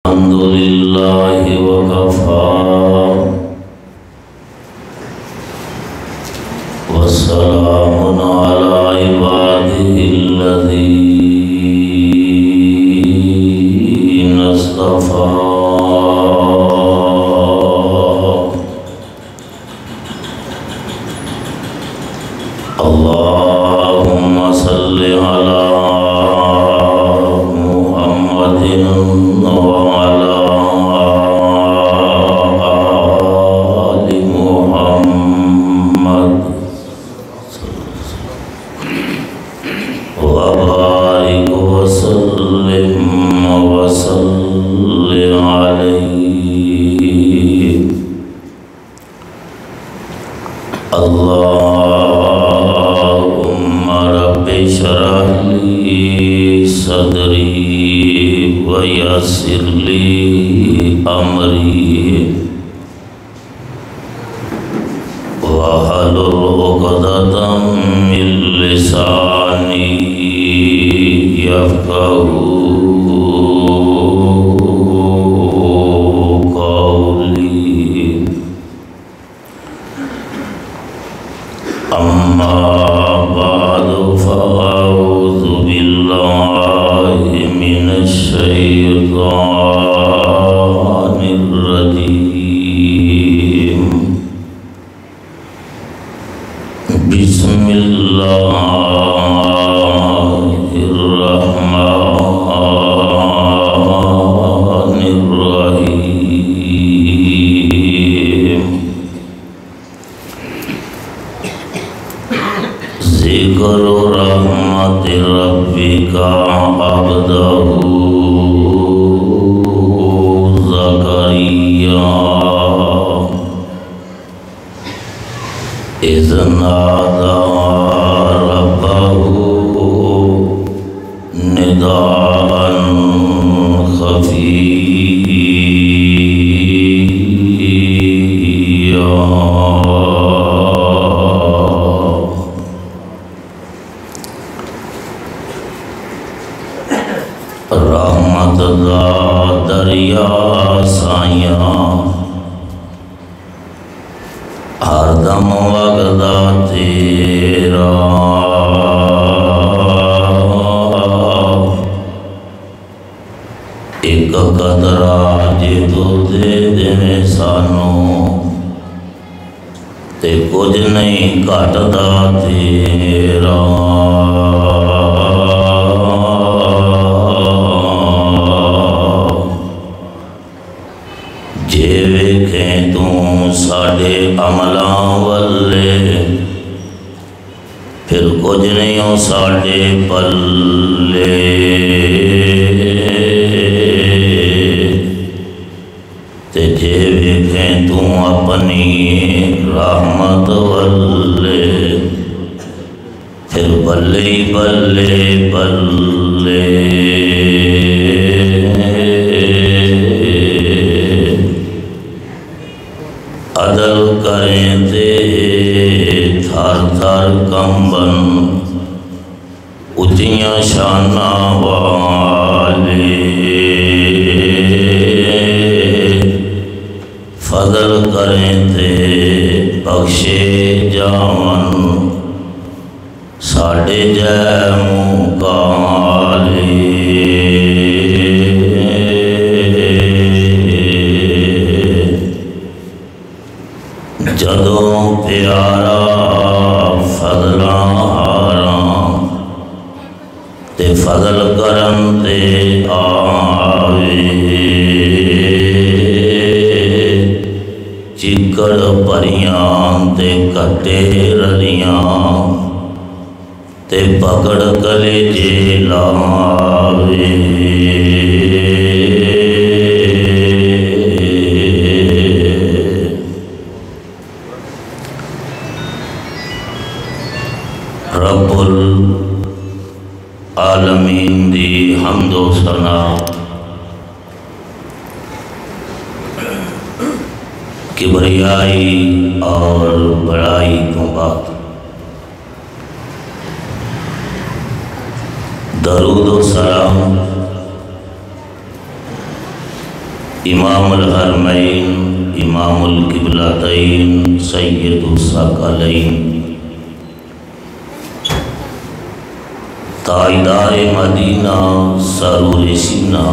الحمد لله وكفى وسلام على عباده الذين اصطفى اللهم صل على محمد وعلى آل محمد وبارك وسلم عليه اللهم رب اشرح لي صدري ويسر لي أمري واحلل عقدة من لساني يفقهوا قولي أما بعد فأعوذ بالله من الشيطان الرجيم بسم الله الرحمن الرحيم ذکر رحمت ربک عبدہ زکریا اذ نادى ربہ نداء خفیا رحمت دا دریا سائیاں ہر دم وگدا تیرا ایک قطرہ جے تو دے دے سانو تے کچھ نہیں کٹدا تیرا جے ویکھیں تو ساڑے عملاں والے پھر کچھ نہیں ہو ساڑے پلے تے جے ویکھیں تو اپنی رحمت والے پھر بلے بلے بلے عدل کریں دے تھر تھر کمبن اچھیاں شانہ والے فضل کریں دے بخشے جاون ساڑے جے مقالے جدوں پیارا فضلاں ہاراں تے فضل کرن تے آوے چکڑ پریاں تے کٹے رلیاں تے پکڑ کلیجے لاوے رب العالمین دی حمد و ثنا کبریائی اور بڑائی کو بات درود و سلام امام الحرمین امام القبلتین سید الثقلین تاجدار مدینہ سرور سینہ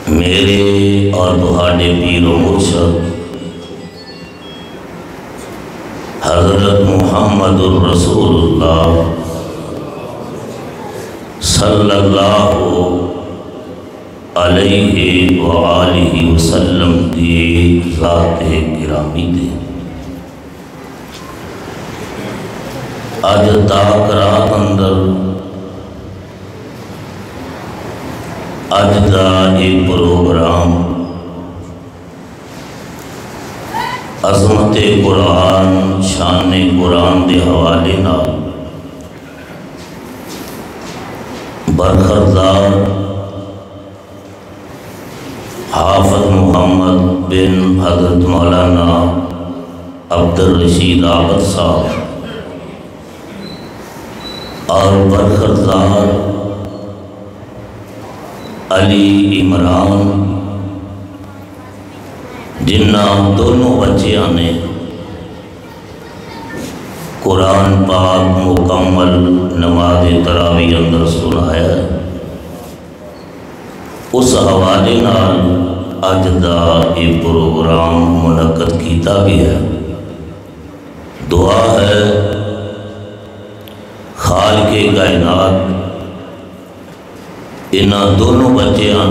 میرے اور تہاڈے پیر و مرشد حضرت محمد الرسول اللہ صلی اللہ علیہ وآلہ وسلم دی ذات گرامی دے اج تاک رات اندر اج دا ایک پروگرام عظمت قرآن شان قرآن دے حوالے نال برخردار حافظ محمد بن حضرت مولانا عبد الرشید عابد صاحب اور برخردار علی عمران جنہ دونوں بچیاں نے قرآن پاک مکمل نماز تراویح اندر سنایا ہے، اس حوالے نال اج دا یہ پروگرام منعقد کیتا گیا ہے۔ دعا ہے خالق کائنات انہاں دونوں بچیاں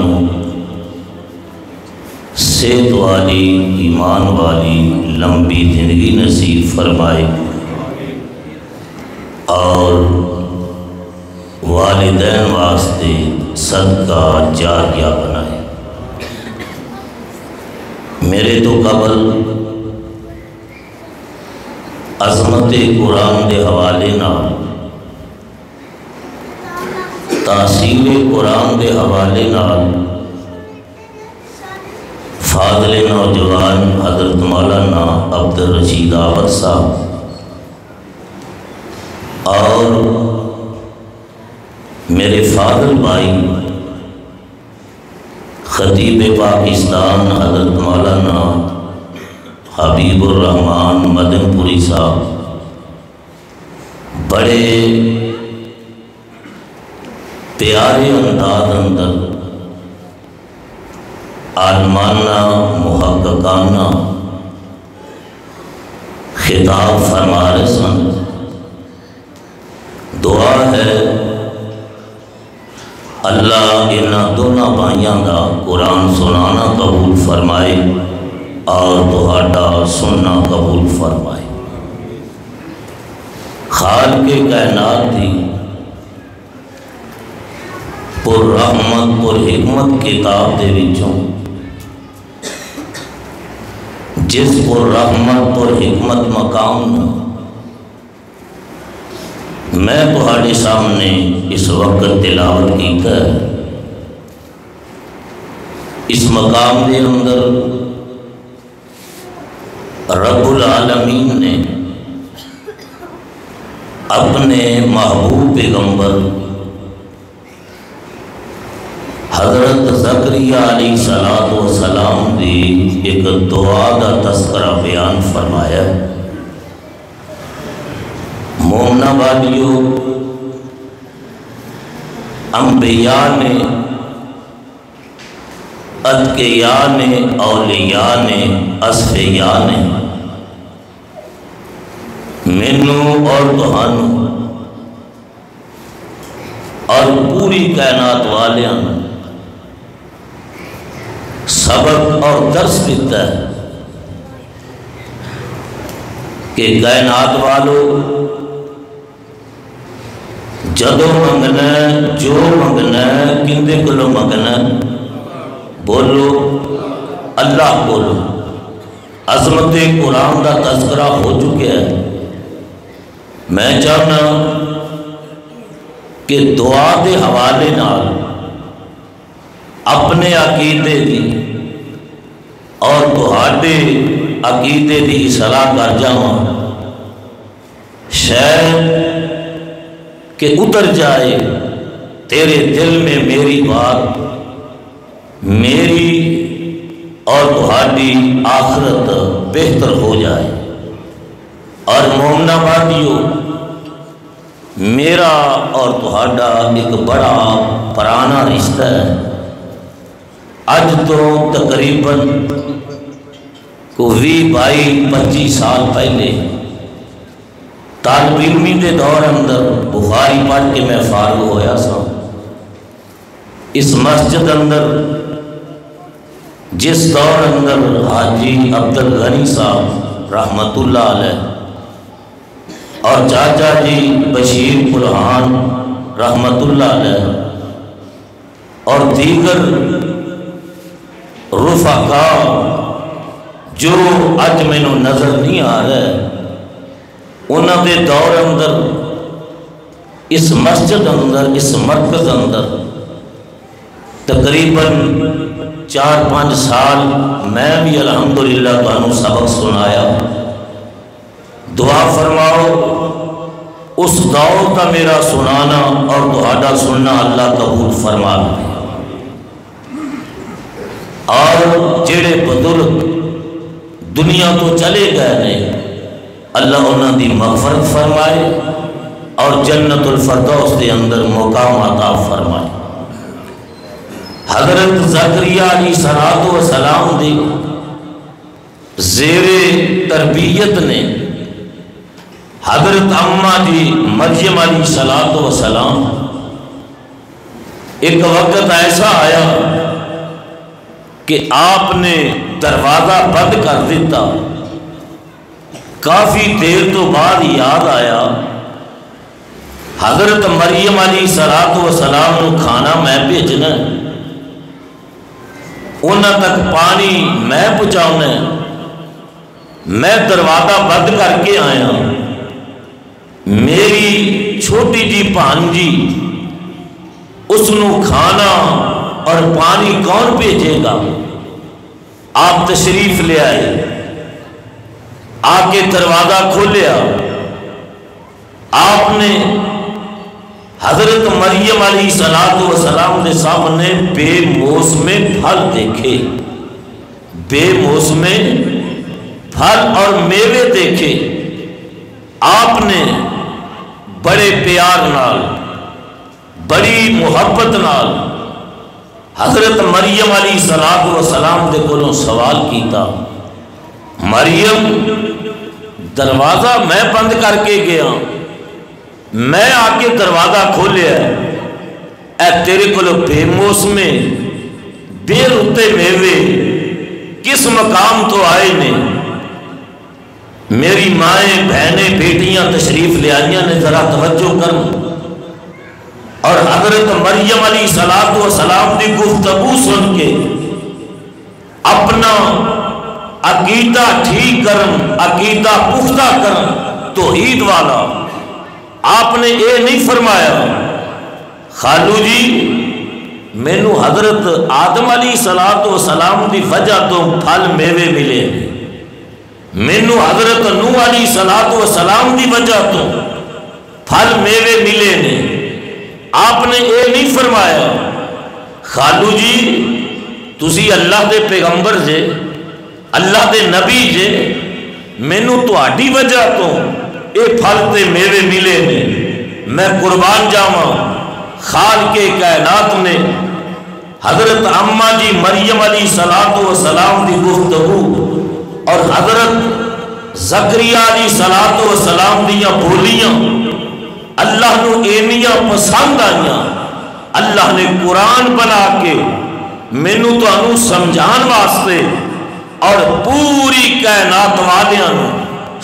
صحت والی ایمان والی لمبی زندگی نصیب فرمائے اور والدین واسطے صدقہ جاریہ بنائے۔ میرے تو قبل عظمت قرآن دے حوالے نال تاثیر قرآن دے حوالے نال فاضل نوجوان حضرت مولانا عبد الرشید عابد صاحب اور میرے فاضل بھائی خطیب پاکستان حضرت مولانا حبیب الرحمان مدن پوری صاحب بڑے پیارے انداز اندر عالمانہ محققانہ خطاب فرما رہے سن۔ دعا ہے اللہ انہاں دونوں بھائیاں دا قرآن سنانا قبول فرمائے اور تہاڈا سننا قبول فرمائے۔ خالق کائنات دی پر رحمت پر حکمت کتاب دے وچوں جس پر رحمت پر حکمت مقام میں تہاڈے سامنے اس وقت تلاوت کیتا ہے، اس مقام دے اندر رب العالمین نے اپنے محبوب پیغمبر حضرت زکریا علیہ السلام دی ایک دعا دا تذکرہ بیان فرمایا۔ مومنہ والیوں، انبیاء نے، اتقیاء نے، اولیاء نے، اصفیاء نے مینوں اور تہانوں اور پوری کائنات والیاں سبق اور درس دیتا ہے کہ کائنات والوں جدو منگنا جو منگنا کندے کلو منگنا بولو اللہ بولو۔ عظمت قرآن کا تذکرہ ہو چکا ہے، میں چاہنا کہ دعا دے حوالے نال اپنے عقیدے دی اور تہاڈے عقیدے دی اصلاح کر جاواں، شاید کہ اتر جائے تیرے دل میں میری بات میری اور تہاڈی آخرت بہتر ہو جائے۔ اور مومنا بادیو، میرا اور تہاڈا ایک بڑا پرانا رشتہ ہے۔ اج تو تقریباً 20-22-25 سال پہلے طالب علمی دے دور اندر بخاری پڑھ کے میں فارغ ہویا سا۔ اس مسجد اندر جس دور اندر حاجی عبدالغنی صاحب رحمت اللہ علیہ اور چاچا جی بشیر برہان رحمت اللہ علیہ اور دیگر رفقاء جو اج میں نظر نہیں آ رہے، انہوں دے دور اندر اس مسجد اندر اس مرکز اندر تقریباً 4-5 سال میں بھی الحمدللہ تانوں سبق سنایا۔ دعا فرماؤ اس دور کا میرا سنانا اور تہاڈا سننا اللہ قبول فرما لے، اور جڑے بزرگ دنیا تو چلے گئے نے اللہ انہاں دی مغفرت فرمائے اور جنت الفردوس دے اندر مقام عطا فرمائے۔ حضرت زکریا علیہ السلام دی زیر تربیت نے حضرت اماں جی مریم علیہ السلام ایک وقت ایسا آیا کہ آپ نے دروازہ بند کر دیتا۔ کافی دیر تو بعد یاد آیا حضرت مریم علیہ السلام کو کھانا میں بھیجنا، انہاں تک پانی میں پہنچاؤنا، میں دروازہ بند کر کے آیا، میری چھوٹی جی بھانجی اس نو کھانا اور پانی کون بھیجے گا؟ آپ تشریف لے آئے، آ کے دروازہ کھولیا، آپ نے حضرت مریم علیہ السلام کے سامنے بے موسمے پھل دیکھے، بے موسمے پھل اور میوے دیکھے۔ آپ نے بڑے پیار نال بڑی محبت نال حضرت مریم علیہ السلام دے کولوں سوال کیتا، مریم دروازہ میں بند کر کے گیا، میں آ کے دروازہ کھولیا، اے تیرے کو بے موسمے بے رتے میوے کس مقام تو آئے نے؟ میری مائیں بہنیں بیٹیاں تشریف لے آئیاں نے، ذرا توجہ کر۔ اور حضرت مریم علیہ السلام کی گفتگو سن کے اپنا عقیدہ ٹھیک کرن، عقیدہ پختہ کرن توحید والا، آپ نے یہ نہیں فرمایا خالو جی مینو حضرت آدم علیہ السلام کی وجہ تو پھل میوے ملے، مینو حضرت نوح علیہ السلام کی وجہ تو پھل میوے ملے نے۔ آپ نے یہ نہیں فرمایا خالو جی تسی اللہ دے پیغمبر جے، اللہ دے نبی جے، مینو تہاڈی وجہ تو اے پھل تے میوے ملے نے، میں قربان جاواں خالق کائنات نے حضرت اماں جی مریم علیہ السلام دی گفتگو اور حضرت زکریا علیہ السلام دیاں بولیاں اللہ نو اینیاں پسند آئیاں، اللہ نے قرآن بنا کے مینو تو سمجھان واسطے اور پوری کائنات والیاں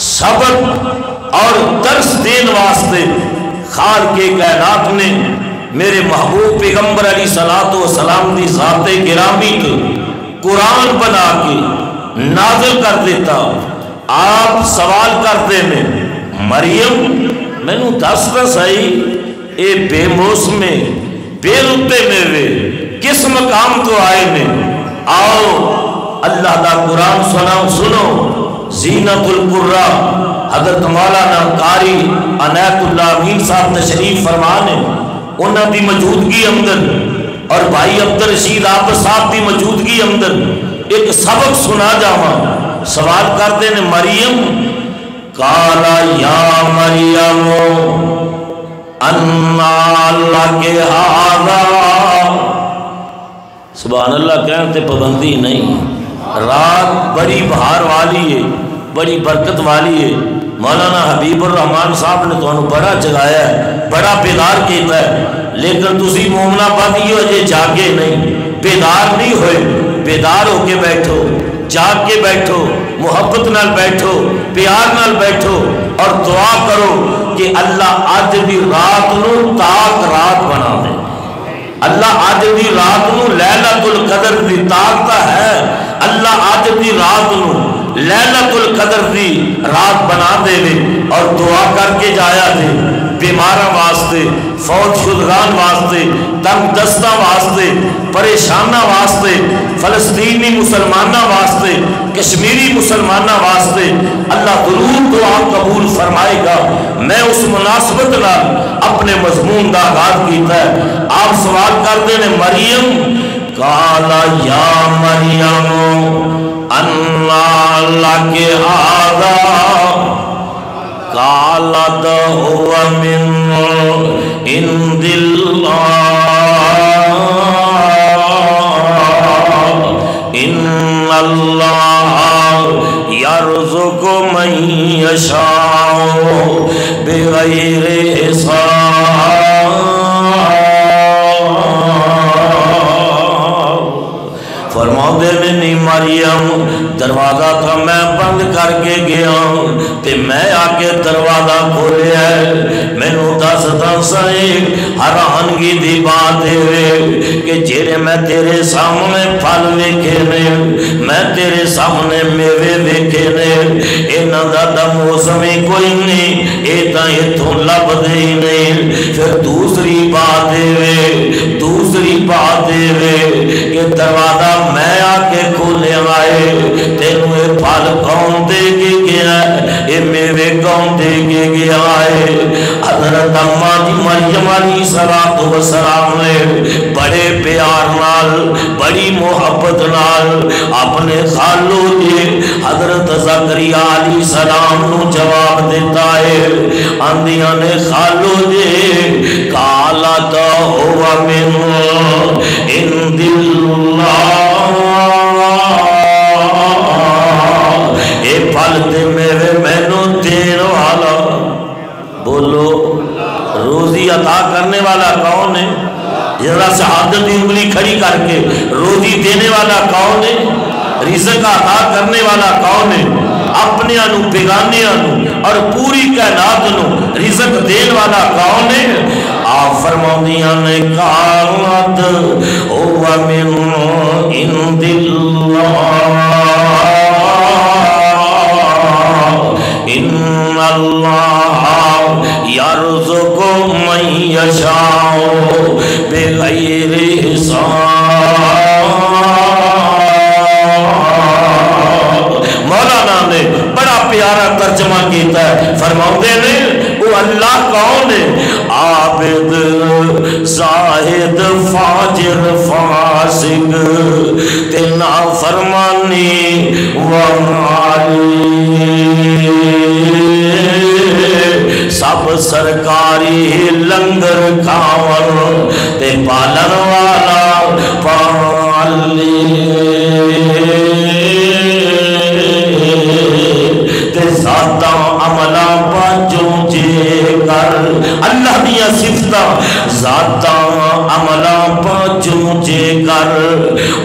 سبق اور درس دین واسطے خالق کائنات نے میرے محبوب پیغمبر علیہ السلام دی ذات گرامی کے قرآن بنا کے نازل کر دیتا۔ آپ سوال کرتے ہیں مریم مینو دس دس آئی اے بے موسمے بے رتے میوے کس مقام تو آئے نے؟ آؤ اللہ دا قرآن سنو۔ زینت القرآ حضرت مولانا قاری عنایت اللہ امین صاحب تشریف فرمانے، انہاں دی موجودگی اندر اور بھائی عبد الرشید آپ صاحب کی موجودگی اندر ایک سبق سنا جاواں. سوال کرتے ہیں مریم قالا یا مریم انا لک ھذا. سبحان اللہ کہتے پابندی نہیں. رات بڑی بہار والی ہے, بڑی برکت والی ہے. مولانا حبیب الرحمان صاحب نے تو بڑا جگایا ہے, بڑا بیدار کیتا ہے, لیکن تسی مومنا بادی ہو جے جاگے نہیں, بیدار نہیں ہوئے. بیدار ہو کے بیٹھو, جاگ کے بیٹھو, محبت نال بیٹھو, پیار نال بیٹھو اور دعا کرو کہ اللہ آج دی رات نو تاک رات بنا دے. اللہ آج دی رات نو لیلۃ القدر دی طاقت ہے. اللہ آج دی رات نو لیلۃ القدر دی رات بنا دے اور دعا کر کے جایا دے. بیماراں واسطے, فوت شدگان واسطے, تنگ دستاں واسطے, پریشاناں واسطے, فلسطینی مسلماناں واسطے, کشمیری مسلماناں واسطے اللہ ضرور دعا قبول فرمائے گا. میں اس مناسبت نال اپنے مضمون دا آغاز کیتا ہے. آپ سوال کرتے ہیں مریم قالا یا مریم انا لک ھذا قالت هو من عند اللہ ان اللہ یرزق من یشاء بغیر حساب. فرماؤں دے نہیں مریم دروازہ تھا میں بند کر کے گیا تے میں آکے دروازہ کھولے ہے. میں نو دس حیرانگی دی بات ہے کہ جیرے میں تیرے سامنے پھل ویکھے نے, میں تیرے سامنے میوے ویکھے نے, انہاں دا موسم ہی کوئی نہیں, اے تاں ایتھوں لب دے ہی نہیں. پھر دوسری بات ہے, دوسری بات ہے کہ دروازہ میں آکے کھولے آئے, تینوں اے پھل کون دے کے گیا ہے, اے میوے کون دے کے گیا ہے. حضرت اماں دی مریم علیہ السلام نے بڑے پیار نال, بڑی محبت نال اپنے خالو جی حضرت زکریا علیہ السلام نو جواب دیتا ہے. آندیاں نے خالو جی قالا تو ہوا من عند اللہ, اے پھل تے میرے مینوں دین والا, بولو روزی عطا کرنے والا کون ہے؟ ذرا شہادت کی انگلی کھڑی کر کے روزی دینے والا کون ہے؟ رزق عطا کرنے والا کون ہے؟ اپنے انو بیگانے انو اور پوری کائنات نو رزق دین والا کون ہے؟ آپ فرماؤنیاں نے قالت هو من عند اللہ ان اللہ یرزق من یشاء بغیر حساب. مولانا نے بڑا پیارا ترجمہ کیتا ہے, فرماؤندے نے وہ اللہ کون ہے؟ عابد, زاہد, فاجر, فاسق, تے نافرمانی ومالی, سب سرکاری لنگر کھاون تے پالن والا پالی, تے ذاتاں عملاں پاچوں جے کر. اللہ دیا صفتاں ذاتاں عملاں پاچوں جے کر,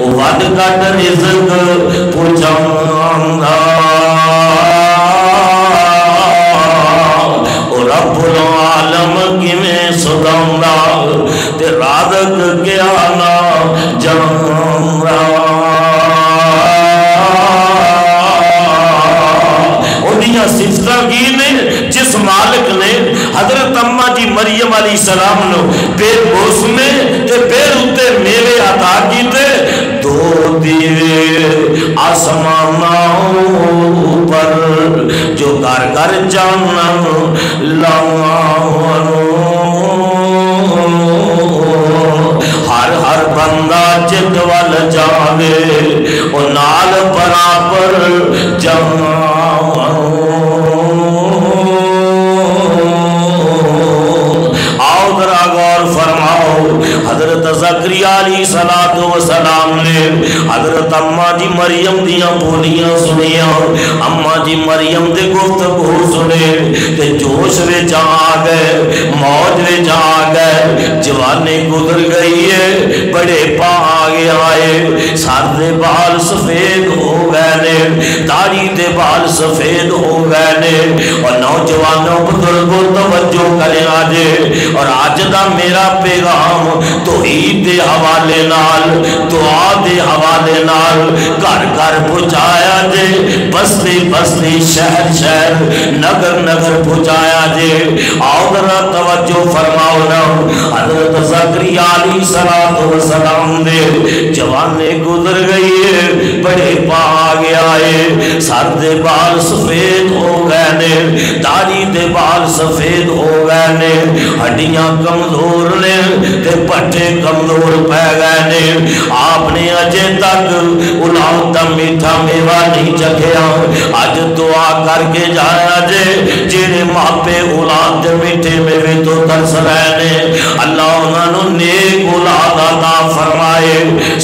ود کٹ رزق پہنچاوندا, رب العالم کی میں صدامدہ تے رازق کیا نا جانرا. انہیاں صفتہ کی نے جس مالک نے حضرت اماں جی مریم علیہ السلام نو پیر بوس میں تے پیر اتے میوے عطا کیتے. دو دیوے آسمانوں پر جو گھر گھر جانن لاؤں, ہر ہر بندہ جد وال جاوے او نال برابر جاؤں حضرت زکریا علیہ السلام نے حضرت اماں جی مریم دیاں بولیاں سنیاں، اماں جی مریم دے گفتگو سنے تے جوش وچ آ گئے، موج وچ آ گئے، جوانی گزر گئی ہے، بڑے پا آگے آئے، سر دے بال سفید ہو گئے نے، داڑھی دے بال سفید ہو گئے نے، اور نوجوانوں بزرگوں توجہ کریں آجے، اور آج دا میرا پیغام توحید دے حوالے نال، دعا دے حوالے نال گھر گھر پہنچایا جے، بستی بستی شہر شہر نگر نگر پہنچایا جے۔ آؤ ذرا توجہ فرماؤ نا، حضرت زکریا علیہ السلام دے جوانے گزر گئی ہے، بڑے پا آگے آئے، سر دے بال سفید ہو گئے نے، داڑھی دے بال سفید ہو گئے نے، ہڈیاں کمزور نے تے پٹھے کمزور پہ گئے نے، آپ نے اجے تک اولاد دا میٹھا میوہ نہیں چکھیا، اج دعا کر کے جایا جے جڑے ماپے اولاد دے میٹھے میوے تو ترس رہے نے، اللہ انہاں نوں نیک اولاد عطا فرمائے،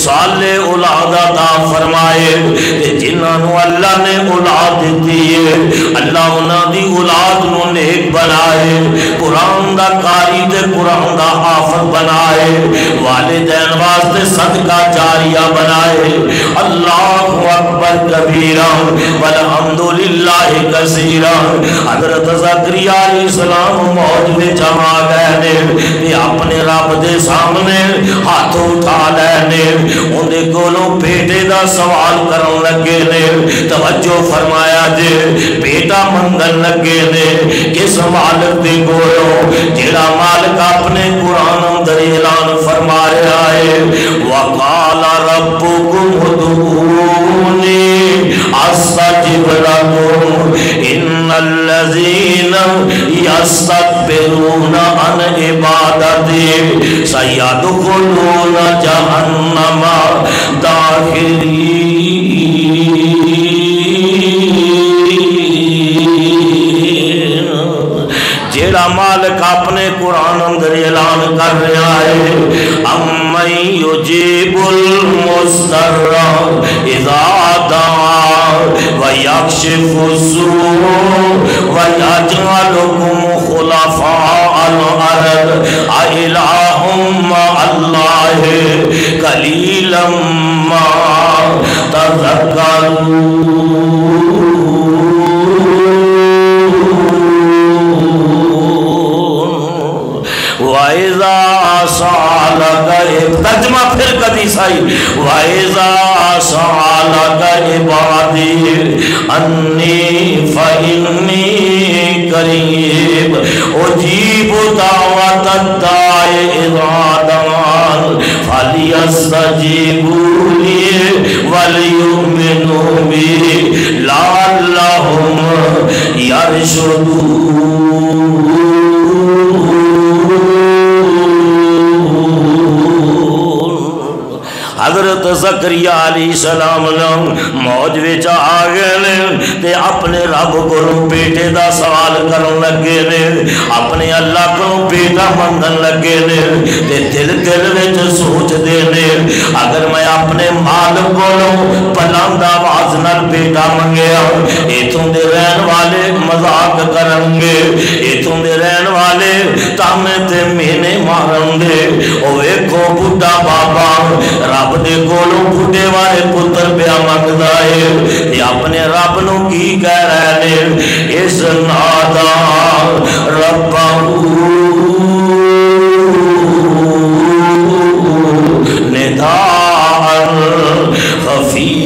صالح اولاد عطا فرمائے، تے جنہاں نوں اللہ نے اولاد دتی ہے اللہ انہاں دی اولاد نوں نیک بنائے، قرآن دا قاری تے قرآن دا حافظ بنائے، والدین واسطے صدقہ جاریہ بنائے۔ اللہ اکبر کبیرہ والحمدللہ کثیرہ۔ حضرت زکریا علیہ السلام موج میں جمع گئے نے، اپنے رب دے سامنے ہاتھ اٹھا لے نے، اندے کولوں بیٹے دا سوال کرن لگے نے، توجہ فرمایا جے بیٹا منگن لگے نے، کس مالک دے کولوں جڑا مالک اپنے قرآن اندر اعلان فرما رہا ہے، وَقَالَ رَبُّكُمْ ادْعُونِي أَسْتَجِبْ لَكُمْ إِنَّ الَّذِينَ يَسْتَكْبِرُونَ عَنْ عِبَادَتِي سَيَدْخُلُونَ جَهَنَّمَ دَاخِرِينَ۔ جیڑا مالک اپنے قرآن اندر اعلان کر رہا ہے، اَمَّن يُجِيبُ الْمُضْطَرَّ إِذَا دَعَاهُ وَيَكْشِفُ السُّوءَ وَيَجْعَلُكُمْ خُلَفَاءَ الْأَرْضِ أَإِلَٰهٌ مَّعَ اللَّهِ قَلِيلًا مَّا تَذَكَّرُونَ۔ وَإِذَا سَأَلَكَ ترجمہ پھر کدی سائی، وَإِذَا سَأَلَكَ عِبَادِي أَنِّي فَإِنِّي قَرِيبٌ أُجِيبُ دَعْوَةَ الدَّاعِ إِذَا دَعَانِ فَلْيَسْتَجِيبُوا لِي وَلْيُؤْمِنُوا بِي لَعَلَّهُمْ يَرْشُدُونَ۔ حضرت زکریا علیہ السلام موج وچ آ گئے نے تے اپنے رب کو بیٹے دا سوال کرن لگے نے، اپنے اللہ کو بیٹا منگن لگے نے، تے دل وچ سوچ دے نے اگر میں اپنے مالک کو بلند آواز نال بیٹا منگیا، ایتھوں دے رہن والے مذاق کرن گے، ایتھوں دے رہن والے تامے تے مینے مارن گے، او ویکھو بڈھا بابا رب دے کولوں بڈھے والے پتر پیا منگدا ہے، تے اپنے رب نو کی کہہ رہے نے، اس نادا ربہ نداء خفیہ،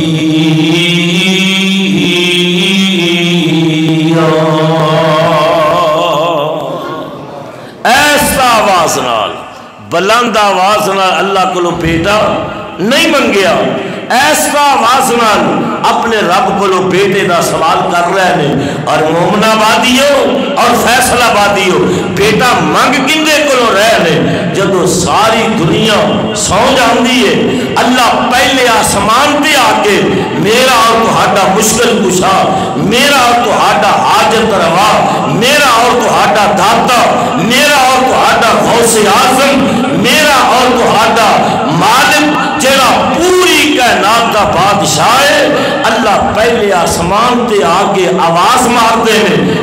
ایسا آواز نال بلند آواز نال اللہ کو بیٹا نہیں منگیا، ایسا آواز نال اپنے رب کو بیٹے دا سوال کر رہے ہیں. اور مومن آبادیو اور فیصل آبادیو بیٹا منگ کندے کو رہے ہیں؟ جدو ساری دنیا سو جاندی ہے اللہ پہلے آسمان پہ آ کے میرا اور تہاڈا مشکل کشا، میرا اور تہاڈا حاجت روا، میرا اور تہاڈا داتا، میرا اور تہاڈا غوث اعظم، میرا اور تہاڈا مالک جڑا پوری کائنات دا بادشاہ ہے، اللہ پہلے آسمان تے آ کے آواز مار دے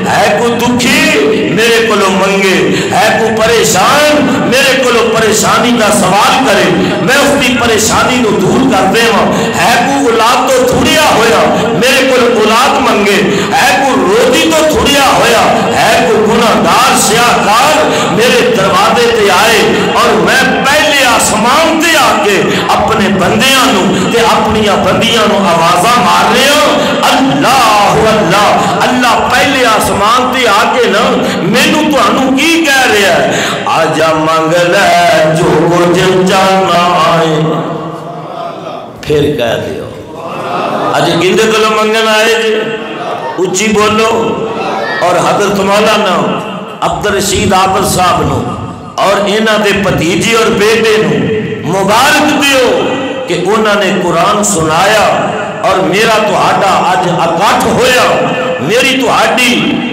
ہے کوئی دکھی میرے کو منگے، ہے کوئی پریشان میرے کو پریشانی دا سوال کرے، میں اس کی پریشانی نو دور کر دے ہوں. ہے کوئی اولاد تو تھوڑیا ہویا میرے کو اولاد منگے، ہے کوئی روٹی تو تھوڑیا ہویا، ہے کوئی گناہگار سیاہکار میرے دروازے تے آئے اور میں پہلے آسمان تے آ کے اپنے بندیاں نو تے اپنی بندیاں نو آوازاں مار رہے ہوں اللہ اللہ. اللہ پہلے آسمان تے آ کے نا مینوں تانوں کی کہہ رہا ہے؟ آجا منگ لے جو کچھ جانا آئے. پھر کہہ دیو اج کندے کولوں منگن آئے جی؟ اچھی بولو. اور حضرت مولانا عبد الرشید عابد صاحب نو اور انہاں دے بھتیجے اور بیٹے نو مبارک دیو کہ انہوں نے قرآن سنایا اور میرا تہاڈا اج اکٹھ ہویا. میری تہاڈی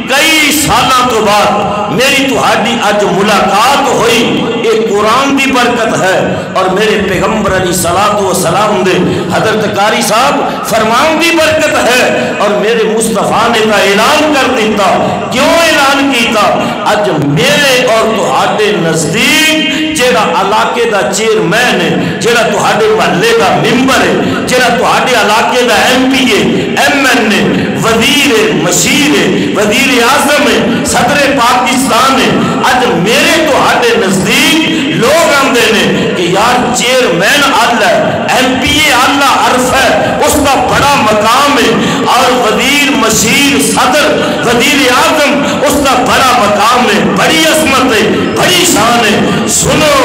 کئی سالاں تو بعد میری تہاڈی اج ملاقات ہوئی، یہ قرآن دی برکت ہے اور میرے پیغمبر علیہ الصلوۃ والسلام دے حضرت قاری صاحب فرمان دی برکت ہے. اور میرے مصطفیٰ نے کا اعلان کر دیتا. کیوں اعلان کیتا؟ اج میرے اور تہاڈے نزدیک جیڑا علاقے دا چیئرمین ہے، جیڑا تہاڈے محلے دا ممبر ہے، جیڑا تہاڈے علاقے دا ایم پی ہے، ایم این ہے، وزیر ہے، مشیر ہے، وزیر اعظم ہے، صدر پاکستان ہے، اج میرے تہاڈے نزدیک لوگ آندے نے کہ یار چیئرمین آلہ ہے، ایم پی اے آلہ عرف ہے، اس کا بڑا مقام ہے، اور وزیر مشیر صدر وزیر اعظم اس کا بڑا مقام ہے، بڑی عظمت ہے، بڑی شان ہے. سنو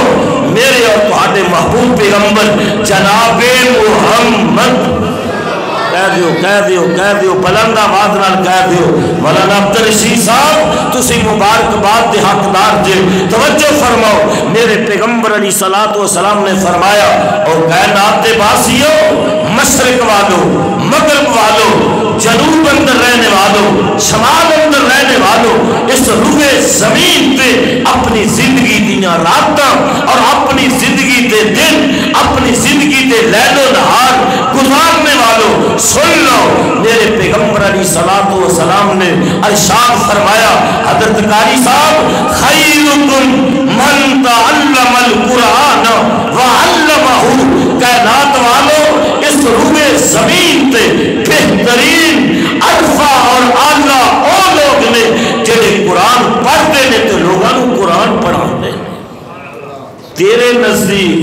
میرے اور تہاڈے محبوب پیغمبر جناب محمد کہہ دیو بلند آواز نال کہہ دیو. مولانا عبد الرشید صاحب تسی مبارکباد دے حقدار جے. توجہ فرماؤ، میرے پیغمبر علیہ الصلوۃ والسلام نے فرمایا اور کائنات دے باسیو، مشرق والو، مغرب والو، جنوب اندر رہنے والو، شمال اندر رہنے والو، اس روئے زمین پہ اپنی زندگی دیاں راتاں اور اپنی زندگی دے دن، اپنی زندگی دے لیل و نہار گزارنے والو سن لو. میرے پیغمبر علیہ الصلوۃ والسلام نے ارشاد فرمایا، حضرت قاری صاحب، خیرکم من تعلم القرآن وعلمہ. کائنات والو اس روئے زمین پہ بہترین عرفہ اور اعلیٰ او لوگ نے جڑے قرآن پڑھتے نے تو لوگوں قرآن پڑھاتے ہیں. تیرے نزدیک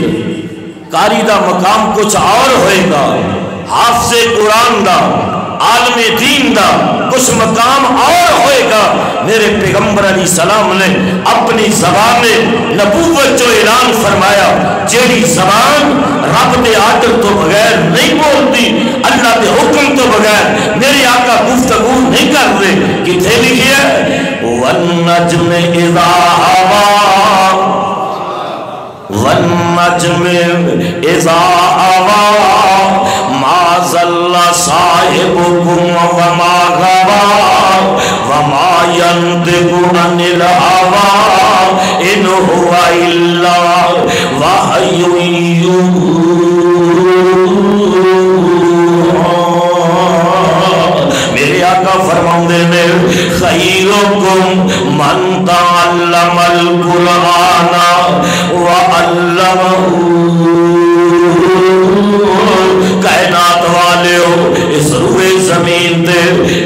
قاری دا مقام کچھ اور ہوئے گا، حافظ قرآن دا، عالم دین دا کچھ مقام اور ہوئے گا. میرے پیغمبر علیہ السلام نے اپنی زبان نبوت جو اعلان فرمایا، جیڑی زبان رب دے آرڈر تو بغیر نہیں بولتی، اللہ دے حکم تو بغیر میرے آقا گفتگو نہیں کر دے. کتنے لکھی ہے؟ وَالنَّجْمِ إِذَا هَوَىٰ وَالنَّجْمِ إِذَا هَوَىٰ مَا ضَلَّ صَاحِبُكُمْ وَمَا غَوَىٰ وَمَا يَنطِقُ عَنِ الْهَوَىٰ إِنْ هُوَ إِلَّا وَحْيٌ میرے آقا فرماندے نے خیرکم من تعلم القرآن وعلمہ. کائنات والے ہو، اس روئے زمین دے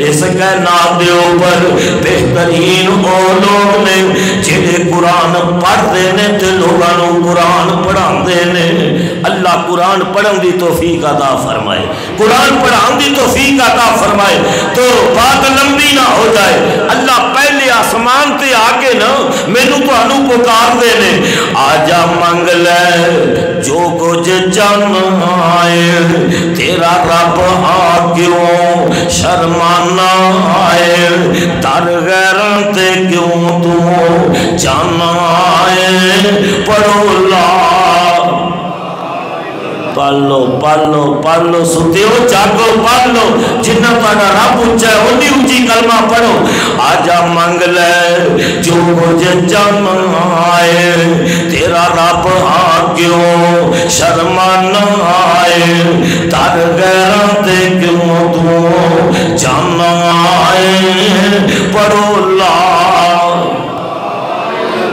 اس کائنات دے اوپر بہترین او لوگ نے جنہیں قرآن پڑھ دینے تے لوگوں قرآن پڑھان دینے. اللہ قرآن پڑھن دی توفیق عطا فرمائے، قرآن پڑھان دی توفیق عطا فرمائے. تو بات لمبی نہ ہو جائے، اللہ پہلے آسمان تے آگے نا مینوں تانوں پکار دینے، آجا منگ لے جو کچھ جان آئے. تیرا رب کیوں شرمانا ہے، در غیروں تے کیوں تو جانا ہے، پڑھو لا پڑھ لو ستیو جاگو پڑھ لو، جنہ تہاڈا رب اونچا ہے اونی اونچی کلمہ پڑھو، آجا منگ لے جو مجھے جانا ہے، تیرا رب کیوں شرمانا ہے، در غیروں تے کیوں تو جانا ہے، پڑھو لا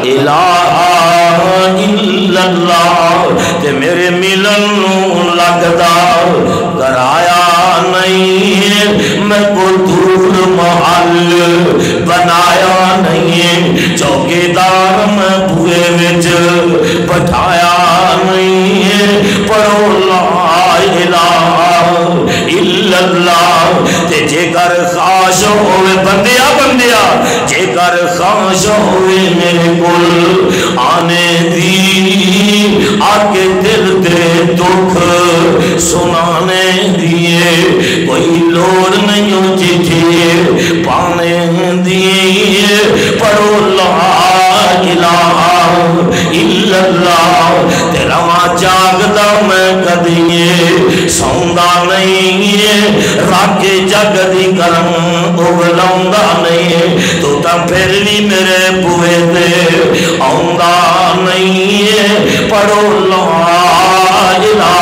الہ الا اللہ، تے میرے ملن لگدا کرایا نہیں، میں کو دور محل بنایا نہیں، چوکیدار میں بوئے وچ بٹھایا نہیں، پڑھو لا الہ الا اللہ، تے جے کر خواہش ہوئے بندیا جے کر خواہش ہوئے میرے کل آنے دی، آکے دل دے دکھ سنانے دیئے، کوئی لوڑ نہیں چٹھی پانے دیئے، پڑھو لا الہ الا اللہ، تیرا ماں جاگدا میں کدیے سوندا نہیں، راکے جگ دی کرم اگلوندا نہیں، تو تا پھر بھی میرے بوئے تے آندا نہیں، پڑھو لا الہ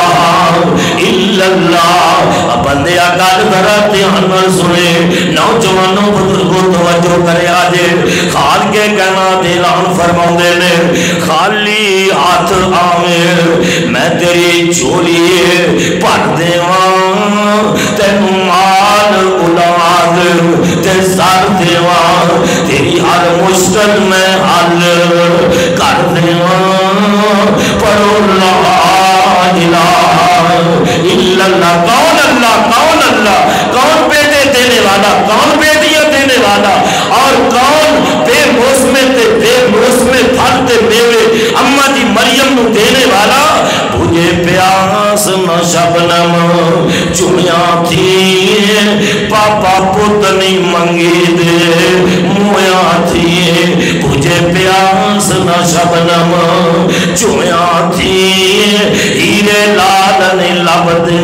الا اللہ، بندیا گل ذرا دھیان نال سنے، نوجوانوں بزرگوں توجہ کرے آجے، خال کے کہنا اعلان فرماؤندے نے، خالی ہاتھ آویں میں تیری جھولی بھر دیواں، تینوں مال اولاد تے سر دیواں، تیری ہر مشکل میں حل کر دیواں، پڑھو لا الہ الا اللہ، کون اللہ، کون بیٹے دینے والا، کون بیٹیاں دینے والا، اور کون بے موسمے تے بے موسمے پھل تے میوے اماں دی مریم نو دینے والا، تجھے پیاس نہ شبنم چمیاں تھی، پاپا پتنی منگی دے مویاں تھی، تجھے پیاس نہ شبنم چمیاں تھی، ہیرے لال نے لب دے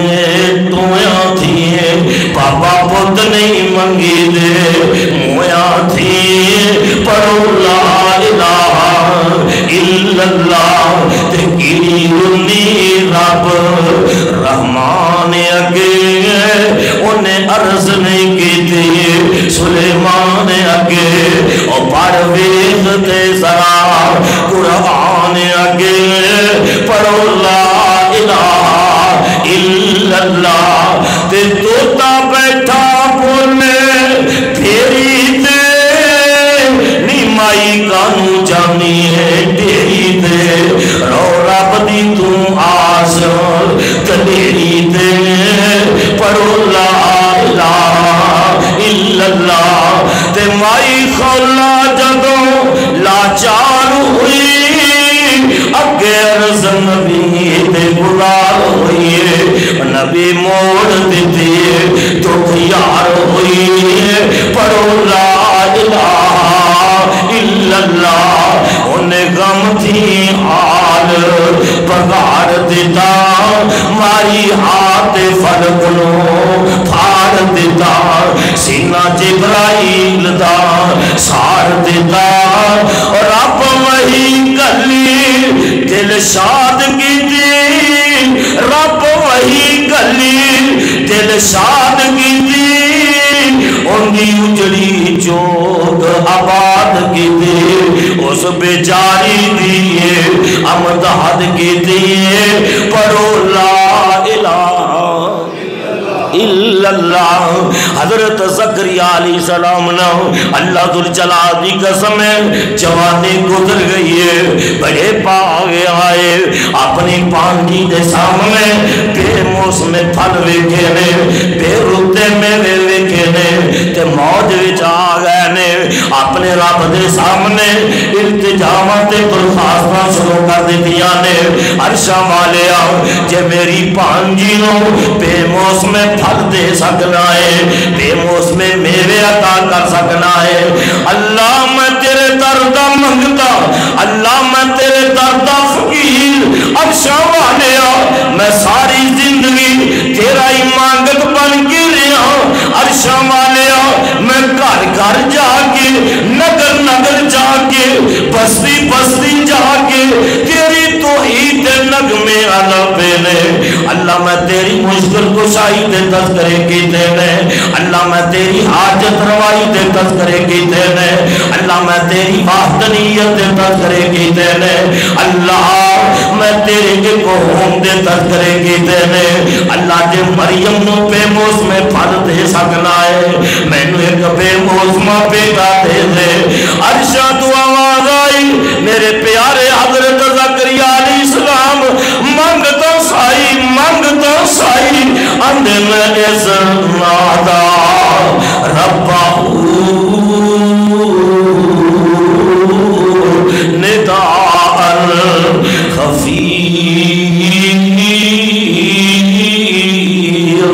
تویاں تھی، پاپا پتنی منگی دے مویاں تھی، پڑھو لا الہ الا اللہ، تے کی رنی رب رحمان اگے انہیں عرض نہیں کی تھی، سلیمان اگے او پرویز تے سرا قرآن اگے، پڑھو لا الہ الا اللہ، تے توتا بیٹھا بولے پھیری دے، نیمائی کانو جانی ہے ڈیری دے، رو رب دی تو آس تلیری دے، پڑھو لا الہ الا اللہ، تے مائی خولا جدوں لاچار ہوئی، اگے عرض نبی تے گزار ہوئی، نبی موڑ دیتے تو خیار ہوئی، پڑھو لا الہ الا اللہ، انہیں غم تھی حال بگاڑ دیتا، ماری ہاتھ فلکنو پھاڑ دیتا، سینہ جبرائیل دا سار دیتا، اور اب وہی گلی دل شاد کی دی، رب وہی گلی دل شاد کی دی، ان دی اجڑی چوک آباد کی دی، اس بیچاری دیئے امداد کی دیئے، پڑھو لا الہ الا اللہ، حضرت زکریا علیہ السلام نے اللہ ذوالجلال کی قسم ہے جوانی گزر گئی ہے، بڑے پاگے آئے اپنی پانگی دے سامنے، بے موسم پھل ویکھے نے، بے رتے میوے ویکھے نے، تے موج وچ آ گئے نے، اپنے رب دے سامنے التجاواں تے درخواستاں شروع کر دتیاں نے عرشاں والیا جے میری بھانجی نو بے موسم پھل دے سکنا ہے بے موسم میوے عطا کر سکنا ہے اللہ میں تیرے در دا منگتا اللہ میں تیرے در دا فقیر عرشاں والیا میں ساری زندگی تیرا ہی مانگت بن کے رہا عرشاں والیا میں گھر گھر جا کے نگر نگر جا کے بستی بستی جا کے تیری توحید نغمے آلپے نے اللہ میں تیری مشکل کشائی دے تذکرے کیتے نے اللہ میں تیری حاجت روائی دے تذکرے کیتے نے اللہ میں تیری وحدانیت دے تذکرے کیتے نے اللہ میں تیرے کے قوم دے تذکرے کیتے نے اللہ جے مریم نو بے موسم پھل دے سکنا ہے میں نے ایک بے موسم بیٹا دے دے عرشاں تو آواز آئی میرے پیارے حضرت زکریا علیہ السلام مانگتا سائی اندن اذن نادا ربہو نداء خفیر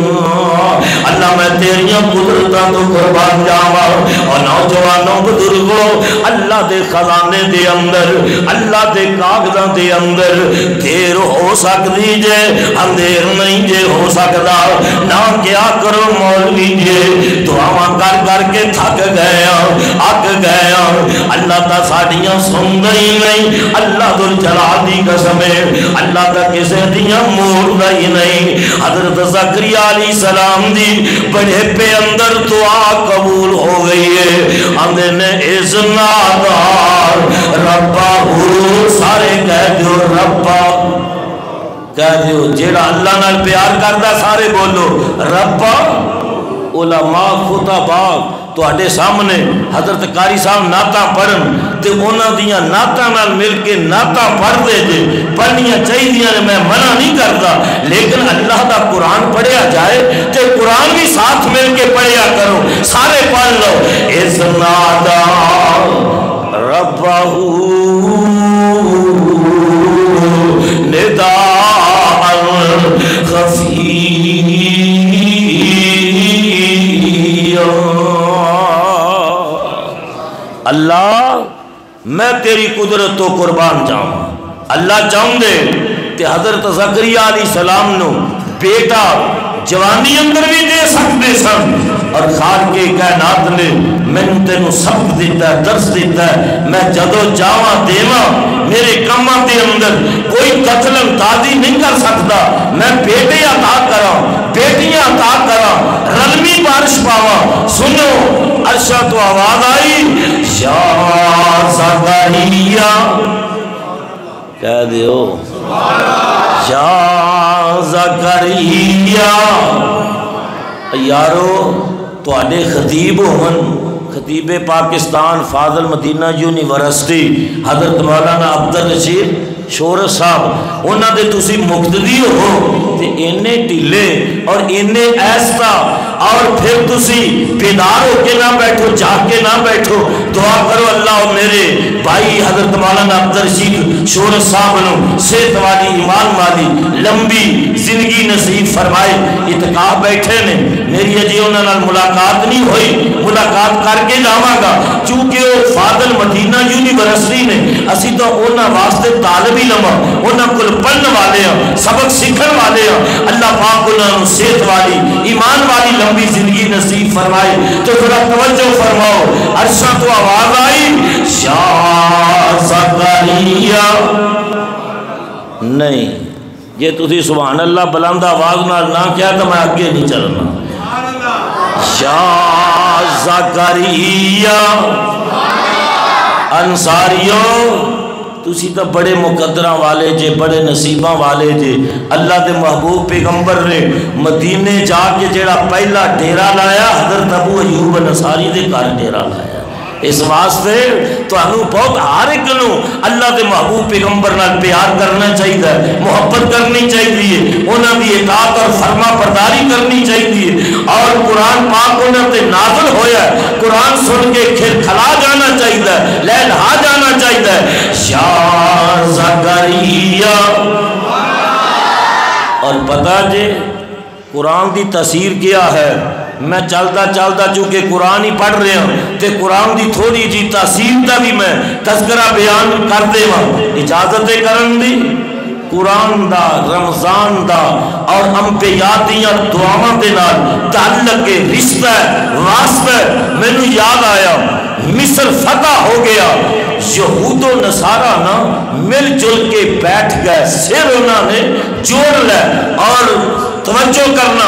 اللہ میں تیریاں قدرتاں تو قربان جاواں اور نوجوانوں بزرگوں اللہ دے خزانے دے اندر اللہ دے کاغذاں دے اندر دیر ہو سکتی جے اندھیر نہیں جے ہو سکتا نہ کیا کرو مولوی جے دعاواں کر کر کے تھک گیا اک گیا اللہ تا ساڑیاں سندا ہی نہیں اللہ ذل جلال دی قسم ہے اللہ تا کسے دیاں موڑ ہی نہیں حضرت زکریا علیہ السلام دی بڑے پہ اندر دعا قبول ہو گئی ہے اندر نے اذن آدار ربا سارے کہہ دیو ربا کہہ دیو جیڑا اللہ نال پیار کردا سارے بولو ربا علماء خطبہ تو اڈے سامنے حضرت قاری صاحب نعتاں پڑھن تے انہاں دیاں نعتاں نال مل کے نعتاں پڑھ دے جے پڑھنیاں چاہیے میں منع نہیں کرتا لیکن اللہ دا قرآن پڑھیا جائے تے قرآن بھی ساتھ مل کے پڑھیا کرو سارے پڑھ لو اذن نادا ربہو نداء خفیر اللہ میں تیری قدرت تو قربان جاؤں اللہ چاہوں دے کہ حضرت زکریا علیہ السلام نو بیٹا جوانی اندر بھی دے سکتے سن اور خالق کائنات نے میں تینوں سبق دیتا ہے درس دیتا ہے میں جدو جاواں دیواں میرے کماں دے اندر کوئی قتل امدادی نہیں کر سکتا میں بیٹے عطا کراں بیٹیاں عطا کراں رلمی بارش پاواں سنو عرشہ تو آواز آئی یا زکریا کہہ دیو یا زکریا یارو تو آنے خطیب ہون خطیب پاکستان فاضل مدینہ یونیورسٹی حضرت مولانا عبدالرشید شورش صاحب انہاں دے تسی مقتدی ہو تے انہیں ٹلے اور انہیں ایستا اور پھر تسی بیدار ہو کے نہ بیٹھو جاگ کے نہ بیٹھو دعا کرو اللہ میرے بھائی حضرت مولانا عبدالرشید شورش صاحب نو صحت والی ایمان والی لمبی زندگی نصیب فرمائے اتقاء بیٹھے نے میری اجی انہاں نال ملاقات نہیں ہوئی ملاقات کر کے جاواں گا چونکہ وہ فاضل مدینہ یونیورسٹی نے اسی تو انہاں واسطے طالب علم انہاں کل پڑھن والے ہیں سبق سیکھن والے ہیں اللہ پاک انہاں نو صحت والی ایمان والی لمبی زندگی نصیب فرمائے تو ذرا توجہ فرماؤ عرشہ تو آواز آئی یا زکریا نہیں یہ تسی سبحان اللہ بلند آواز نہ کیا تو میں آگے نہیں چلنا یا زکریا انصاریوں تسی تو بڑے مقدرہ والے جے بڑے نصیبہ والے جے اللہ دے محبوب پیغمبر نے مدینے جا کے جیڑا پہلا ڈیرہ لایا حضرت ابو ایوب انصاری دے گھر ڈیرہ لایا اس واسطے تانوں بہت ہر ایک نو اللہ دے محبوب پیغمبر نال پیار کرنا چاہیے، محبت کرنی چاہیے، انہاں دی اطاعت اور فرما برداری کرنی چاہیے، اور قرآن پاک انہاں تے نازل ہویا ہے، قرآن سن کے کھل کھلا جانا چاہیے، لہلہا جانا چاہیے۔ یا زکریا، اور پتہ جے قرآن دی تاثیر کیا ہے؟ میں چلتا چلتا چونکہ قرآن ہی پڑھ رہا ہوں تے قرآن دی تھوڑی جی تاثیر دا بھی میں تذکرہ بیان کر دے ہوں، اجازت کرن دی۔ قرآن دا، رمضان دا اور انبیاء دیاں دعاواں دے نال تعلق کے رشتہ واسطہ مینوں یاد آیا مصر فتح ہو گیا، یہود و نصارہ نا مل جل کے بیٹھ گئے، سر انہوں نے جوڑ لے، اور توجہ کرنا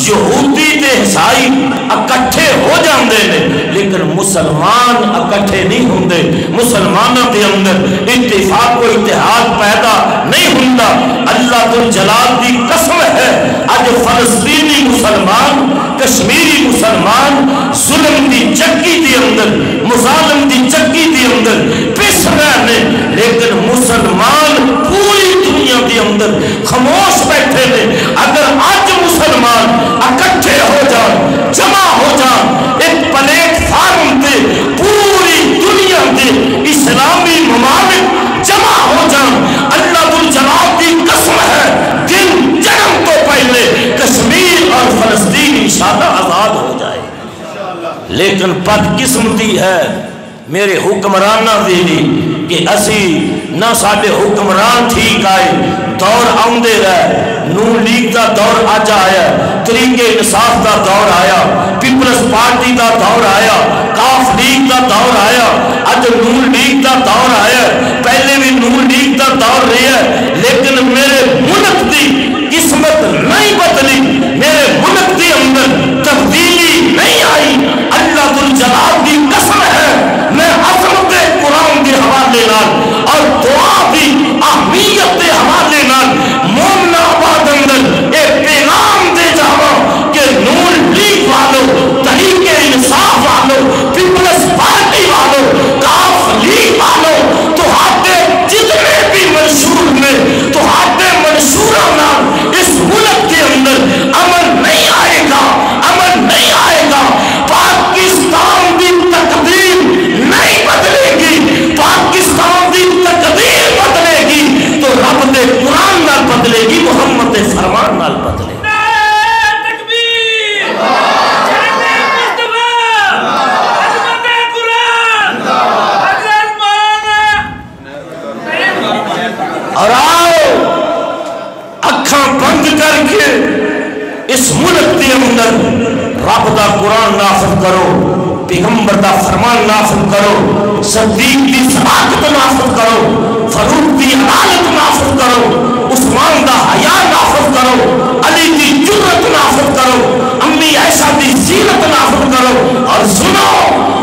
یہودی تے عیسائی اکٹھے ہو جاندے نے لیکن مسلمان اکٹھے نہیں ہوندے، مسلمانوں کے اندر اتفاق و اتحاد پیدا نہیں ہوندا۔ اللہ ذوالجلال دی قسم ہے اج فلسطینی مسلمان، کشمیری مسلمان ظلم دی چکی دی اندر، مظالم دی چکی دی اندر پس رہے نے، لیکن مسلمان پوری دنیا دی اندر خاموش بیٹھے نے۔ اگر آج مسلمان اکٹھے ہو جان، جمع ہو جان، ایک پلیٹ فارم دے پوری دنیا دے اسلامی ممالک جمع ہو جان، اللہ ذوالجلال کی قسم ہے دن جنم تو پہلے کشمیر اور فلسطین انشاءاللہ آزاد ہو جائے۔ لیکن بدقسمتی ہے میرے حکمرانہ دی کہ اسی نہ ساڈے حکمران ٹھیک آئے، دور آندے رہے، نون لیگ دا دور آج آیا، طریق انصاف دا دور آیا، پیپلز پارٹی دا دور آیا، کاف لیگ دا دور آیا، اج نون لیگ دا دور آیا، پہلے بھی نون لیگ دا دور رہا ہے، لیکن میرے ملک دی قسمت نہیں بدلی، میرے ملک دی اندر تبدیلی نہیں آئی۔ اللہ ذوالجلال دی قسم ہے میں عظمت قرآن کے حوالے نال اور دعا دی اہمیت کے حوالے نال مومن آباد اندر ایک پیغام دے جاواں کہ نون لیگ والوں، تحریک انصاف والوں، پیپلز پارٹی والوں، کاف لیگ والوں، تہاڈے جتنے بھی منشور نے، تہاڈے منشوراں نال اس ملک کے اندر امن نہیں آئے گا، امن نہیں آئے گا۔ پاکستان دی تقدیر نہیں بدلے گی، پاکستان دی تقدیر بدلے گی تو رب دے قرآن نال بدلے گی، محمد دے فرمان نال بدلے گی۔ اور آؤ اکھاں بند کر کے اس ملک کے اندر رب دا قرآن نافذ کرو، پیغمبر دا فرمان نافذ کرو، صدیق دی صداقت نافذ کرو، فاروق دی عدالت نافذ کرو، عثمان دا حیا نافذ کرو، علی دی جرت نافذ کرو، امی عائشہ دی سیرت نافذ کرو، اور سنو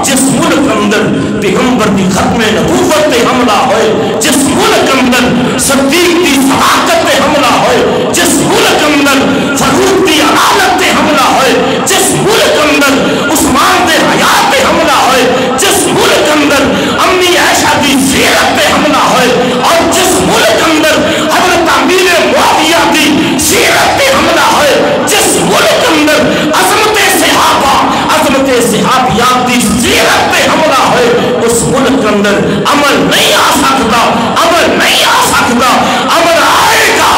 جس ملک اندر پیغمبر دی ختم نبوت پہ حملہ ہوئے، جس ملک اندر صدیق دی صداقت پہ حملہ ہوئے، جس ملک اندر فاروق دی عدالت پہ حملہ ہوئے، جس ملک اندر عثمان دے حیات پہ حملہ ہوئے، جس ملک اندر امی عائشہ دی سیرت پہ حملہ ہوئے، اور جس ملک اندر حضرت امیر معاویہ دی سیرت پہ حملہ ہوئے، جس ملک اندر عظمت صحابہ، عظمت صحابیات دی سیرت پہ حملہ ہوئے، اس ملک اندر عمل نہیں آ سکتا، عمل نہیں آ سکتا، عمل آئے گا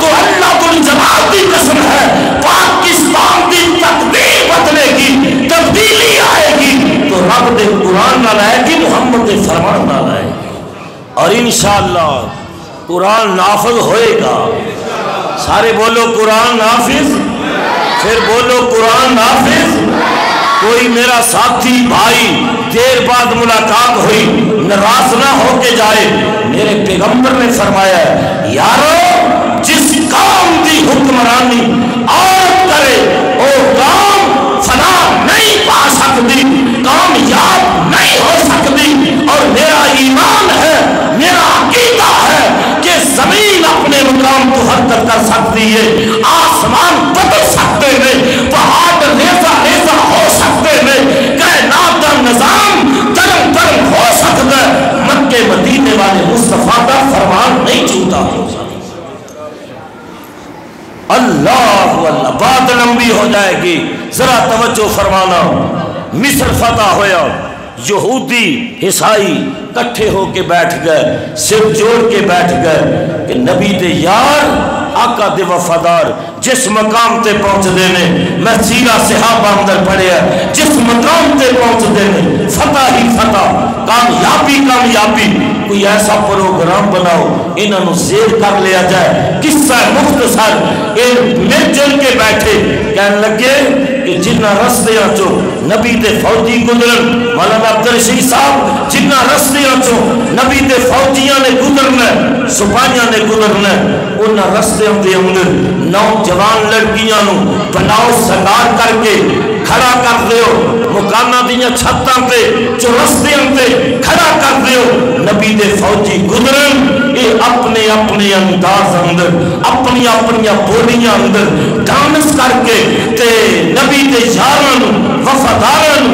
تو اللہ ذوالجلال کی قسم ہے پاکستان کی تقدیر بدلے گی، تبدیلی آئے گی تو رب دے قرآن نال آئے گی، محمد دے فرمان نال آئے گی، اور انشاءاللہ قرآن نافذ ہوئے گا۔ سارے بولو قرآن نافذ، پھر بولو قرآن نافذ۔ کوئی میرا ساتھی بھائی دیر بعد ملاقات ہوئی ناراض نہ ہو کے جائے، میرے پیغمبر نے فرمایا ہے یارو جس قوم دی حکمرانی اور کرے وہ قوم فلاح نہیں پا سکتی، کامیاب نہیں ہو سکتی، اور میرا ایمان ہے، میرا عقیدہ ہے کہ زمین اپنے مقام کو حرکت کر سکتی ہے، آسمان بدل سکتے ہیں، پہاڑ ریزہ ریزہ ہو سکتے ہیں، کائنات کا نظام درم مدینے والے مصطفیٰ کا فرمان نہیں جھوٹا ہو سکتا۔ اللہ اللہ، بات لمبی ہو جائے گی، ذرا توجہ فرمانا۔ مصر فتح ہویا، یہودی عیسائی کٹھے ہو کے بیٹھ گئے، سر جوڑ کے بیٹھ گئے کہ نبی دے یار، آقا دے وفادار جس مقام تے پہنچ دینے، میں سیرہ صحابہ اندر پڑھیا، جس مقام تے پہنچ دینے فتح ہی فتح، کامیابی کامیابی۔ کوئی ایسا پروگرام بناؤ انہوں زیر کر لیا جائے، قصہ مختصر مل جل کے بیٹھے کہنے لگے کہ جنہ رستیاں چو نبی دے فوجی گزرن، مولانا عبدالرشید صاحب جنہ رستیاں چو نبی دے فوجیاں نے گزرنا، سپاہیاں نے گزرنا، انہاں رستیاں دے اندر نوجوان لڑکیاں نو بناؤ سگار کر کے کھڑا کر دیو، مکانہ دیاں چھتاں پہ جو رستیاں پہ کھڑا کر دیو، نبی دے فوجی گزرن، یہ اپنے اپنے انداز اندر اپنی اپنی بولیاں اندر ڈانس کر کے تے نبی دے یارن وفادارن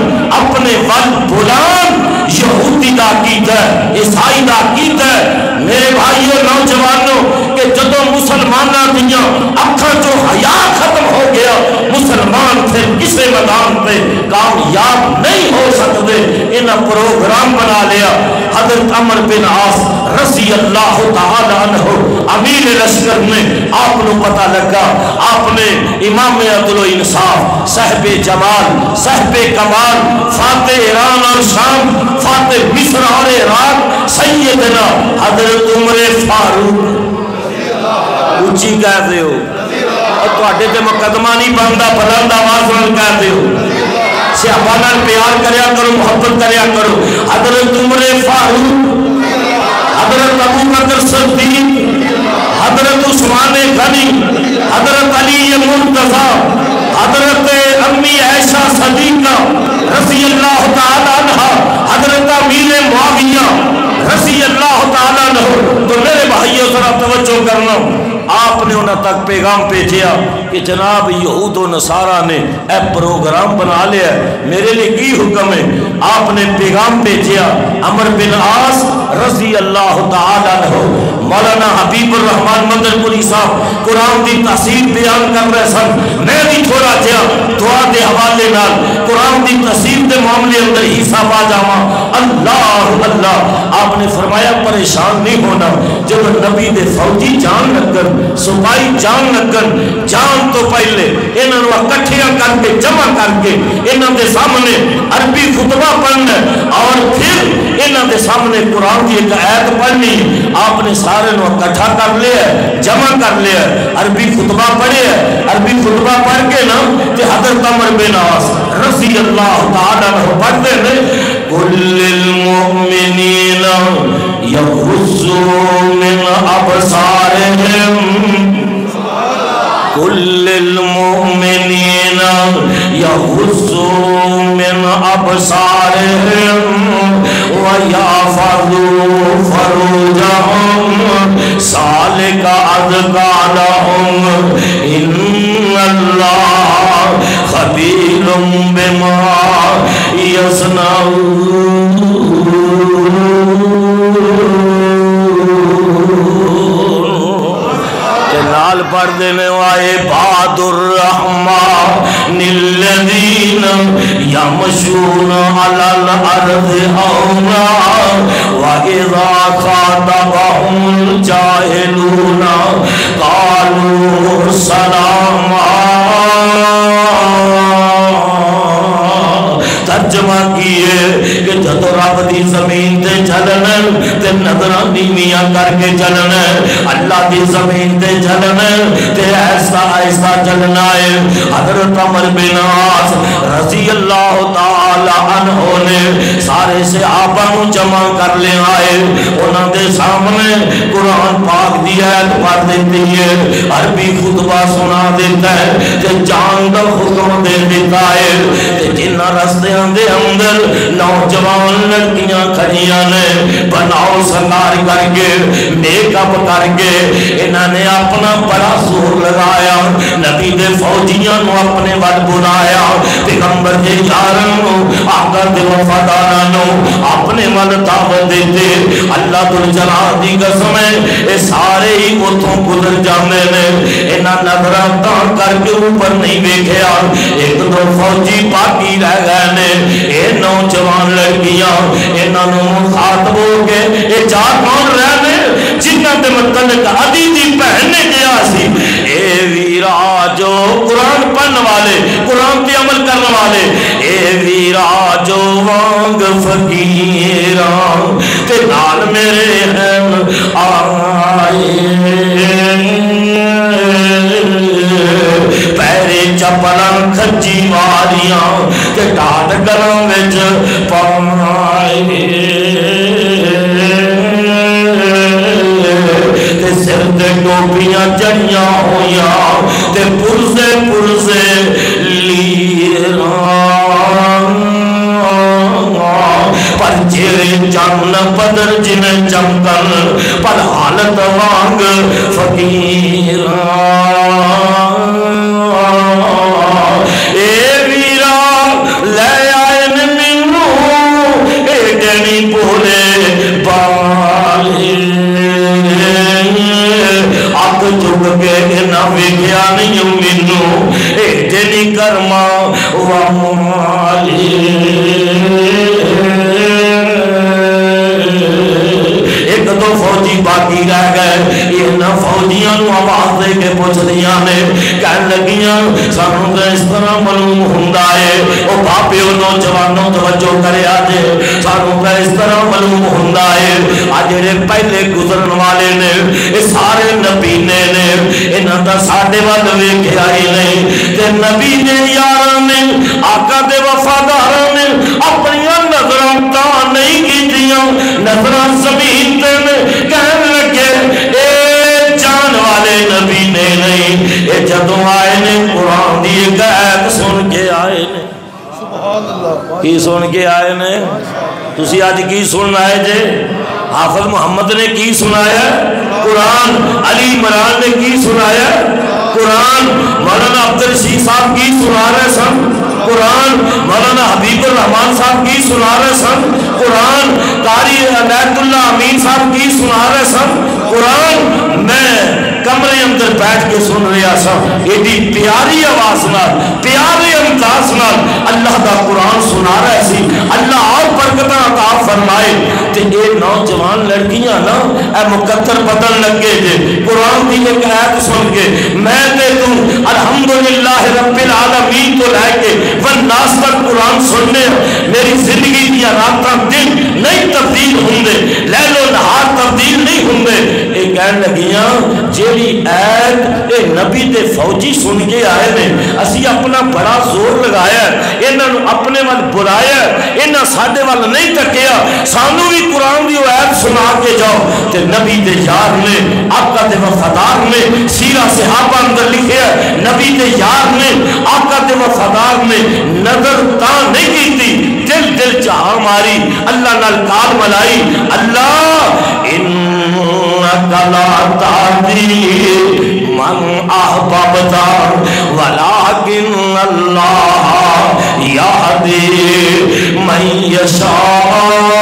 اپنے ول بلان۔ یہودی دا عقیدہ ہے، عیسائی دا عقیدہ ہے میرے بھائیو نوجوانوں کہ جدوں مسلماناں دیاں اکھاں جو حیا ختم ہو گیا، مسلمان پھر کسے میدان پہ کامیاب نہیں ہو سکتے۔ انہاں پروگرام بنا لیا۔ حضرت عمر بن عاص رضی اللہ تعالی عنہ امیر لشکر نے، آپ کو پتہ لگا، آپ نے امام عدل و انصاف، صاحب جمال، صاحب کمال، فاتح ایران اور شام، فاتح مصر اور عراق، سیدنا حضرت عمر فاروق، اونچی کہہ دے ہو اور تواڈے تے مقدمہ نہیں بندا، بلند آواز نال کہہ دے ہو، صحابہ نال پیار کریا کرو، محبت کریا کرو۔ حضرت عمر فاروق، حضرت ابو بکر صدیق، حضرت عثمان غنی، حضرت علی مرتضیٰ، حضرت امی عائشہ صدیقہ رضی اللہ تعالیٰ عنہ، حضرت امیر معاویہ رضی اللہ تعالیٰ عنہ۔ تو میرے بھائیوں ذرا توجہ کرنا، آپ نے انہاں تک پیغام بھیجیا کہ جناب یہود و نصارہ نے اے پروگرام بنا لیا ہے، میرے لیے کی حکم ہے؟ آپ نے پیغام بھیجیا۔ عمر بن عاص رضی اللہ تعالیٰ عنہ، مولانا حبیب الرحمن مدن پوری صاحب قرآن دی تفسیر بیان کر رہے سن، میں بھی تھوڑا جہا دعا دے حوالے نال قرآن دی تفسیر دے معاملے اندر حساب آ جاواں۔ اللہ اللہ، آپ نے فرمایا پریشان نہیں ہونا، جب نبی دے فوجی جان لگن، سپاہی جان لگن، جان تو پہلے انہاں نوں اکٹھیاں کر کے جمع کر کے انہاں دے سامنے عربی خطبہ پڑھنا اور پھر انہاں دے سامنے قرآن کی ایک آیت پڑھنی۔ آپ نے سارے نو اکٹھا کر لیا، جمع کر لیا، عربی خطبہ پڑھے، عربی خطبہ پڑھ کے نا تے حضرت عمر بن عاص رضی اللہ تعالیٰ عنہ پڑھتے ہیں، کل المؤمنین یغضوا من ابصارہم، کل المؤمنین یغضوا من ابصارہم ویحفظوا فروجہم ذالک ازکی لہم ان اللہ خبیر بما یصنعون۔ نال پڑھ دینے وائے عباد الرحمن الذین یمشون علی الارض ہونا وَإِذَا خَاطَبَهُمُ الْجَاهِلُونَ قَالُوا سَلَامًا۔ ترجمہ کیے کہ جب رب دی زمین تے چلنا تے نظراں نیویاں کر کے چلنا، اللہ دی زمین تے چلنا تے ایسا ایسا چلنا ہے۔ حضرت عمر بن عاص رضی اللہ تعالی عنہ نے سارے صحابہ کو جمع کر لے آئے، انہاں دے سامنے قرآن پاک دی آیت پڑھ دیتی ہے، عربی خطبہ سنا دیتا ہے تے جان دا حکم دے دیتا ہے تے جنہ رستے دے اندر نوجوان لڑکیاں کھڑیاں نے بناؤ سنگار کر کے میک اپ کر کے انہوں نے اپنا بڑا زور لگایا، نبی دے فوجیاں نو اپنے ول بلایا پیغمبر دے یاراں نو آقا دے وفاداراں نو اپنے ول دعوت دیتے اللہ ذوالجلال دی قسم ہے اے سارے ہی اتھوں گزر جاندے نے انہاں نظراں تاں کر کے اوپر نہیں ویکھیا ایک دو فوجی باقی رہ گئے نے اے نوجوان لڑکیاں انہاں نو مخاطب ہو کے اے چار کون رہ نے جنہاں دے متعلق عدی دی بہن نے کیا سی اے ویرا جو قرآن پڑھنے والے قرآن پہ عمل کرنے والے اے ویرا جو وانگ فقیراں تے نال میرے ہیں آئے پیرے چپلاں کھچی واریاں تے ٹاٹ گلاں وچ پائے تے سر تے ٹوپیاں چڑھیاں ہویاں تے پرزے پرزے لیراں پر چہرے چان بدر جن چمکن پر حالت وانگ فقیراں اے ویرا لے آئے مینو اے گنی بولے بالے اک چک کے نہ ویکھیا نہیں مینو اے گنی کرما وامالے ایک دو فوجی باقی رہ گئے انہاں فوجیاں نو آواز دے کے پوچھ دیاں نے کہنے لگیاں سانوں تے اس طرح معلوم ہوندا ہے او باپیو نوجوانوں توجہ کرے آجے سانوں تے اس طرح معلوم ہوندا ہے آج جڑے پہلے گزرن والے نے اے سارے نبی نے انہاں دا ساڈے ول ویکھیا ہی نہیں تے نبی نے یاراں نے آقا دے وفاداراں نے اپنی نظراں تاں نہیں کیتیاں نظراں زمین تے کہنے لگے اے جان والے نبی نے نہیں اے جدوں آئے نے قرآن دی ایک آیت سن کے آئے نے کی سن کے آئے نے تسی آج کی سن آئے جے حافظ محمد نے کی سنایا قرآن علی عمران نے کی سنایا قرآن مولانا عبدالرشید صاحب کی سنا رہے سن قرآن مولانا حبیب الرحمان صاحب کی سنا رہے سن قرآن قاری عنایت اللہ امین صاحب کی سنا رہے سن قرآن میں کمرے اندر بیٹھ کے سن رہا سا ایڈی پیاری آواز نال پیارے انداز نال اللہ دا قرآن سنا رہا سی اللہ اور برکتاں عطا فرمائے تے اے نوجوان لڑکیاں نا اے مقدر بدل لگے جے قرآن دی ایک آیت سن کے میں تے تو الحمدللہ رب العالمین تو لے کے والناس تک قرآن سننے میری زندگی دیا راتاں دن نہیں تبدیل ہوندے لیل و نہار تبدیل نہیں ہوندے اے کہنے لگیاں جیڑی ایت اے نبی دے فوجی سن کے آئے نے اسی اپنا بڑا زور لگایا انہاں اپنے ول بلایا انہاں ساڈے ول نہیں تکیا سانو بھی قرآن دی ایت سنا کے جاؤ تے نبی دے یار نے آقا دے وفادار نے سیرہ صحابہ اندر لکھیا نبی دے یار نے آقا دے وفادار نے نظر تاں نہیں کیتی دل چاہ ماری اللہ نال کال ملائی اللہ انکا لا تہدی من احببتا ولکن اللہ یہدی من یشاء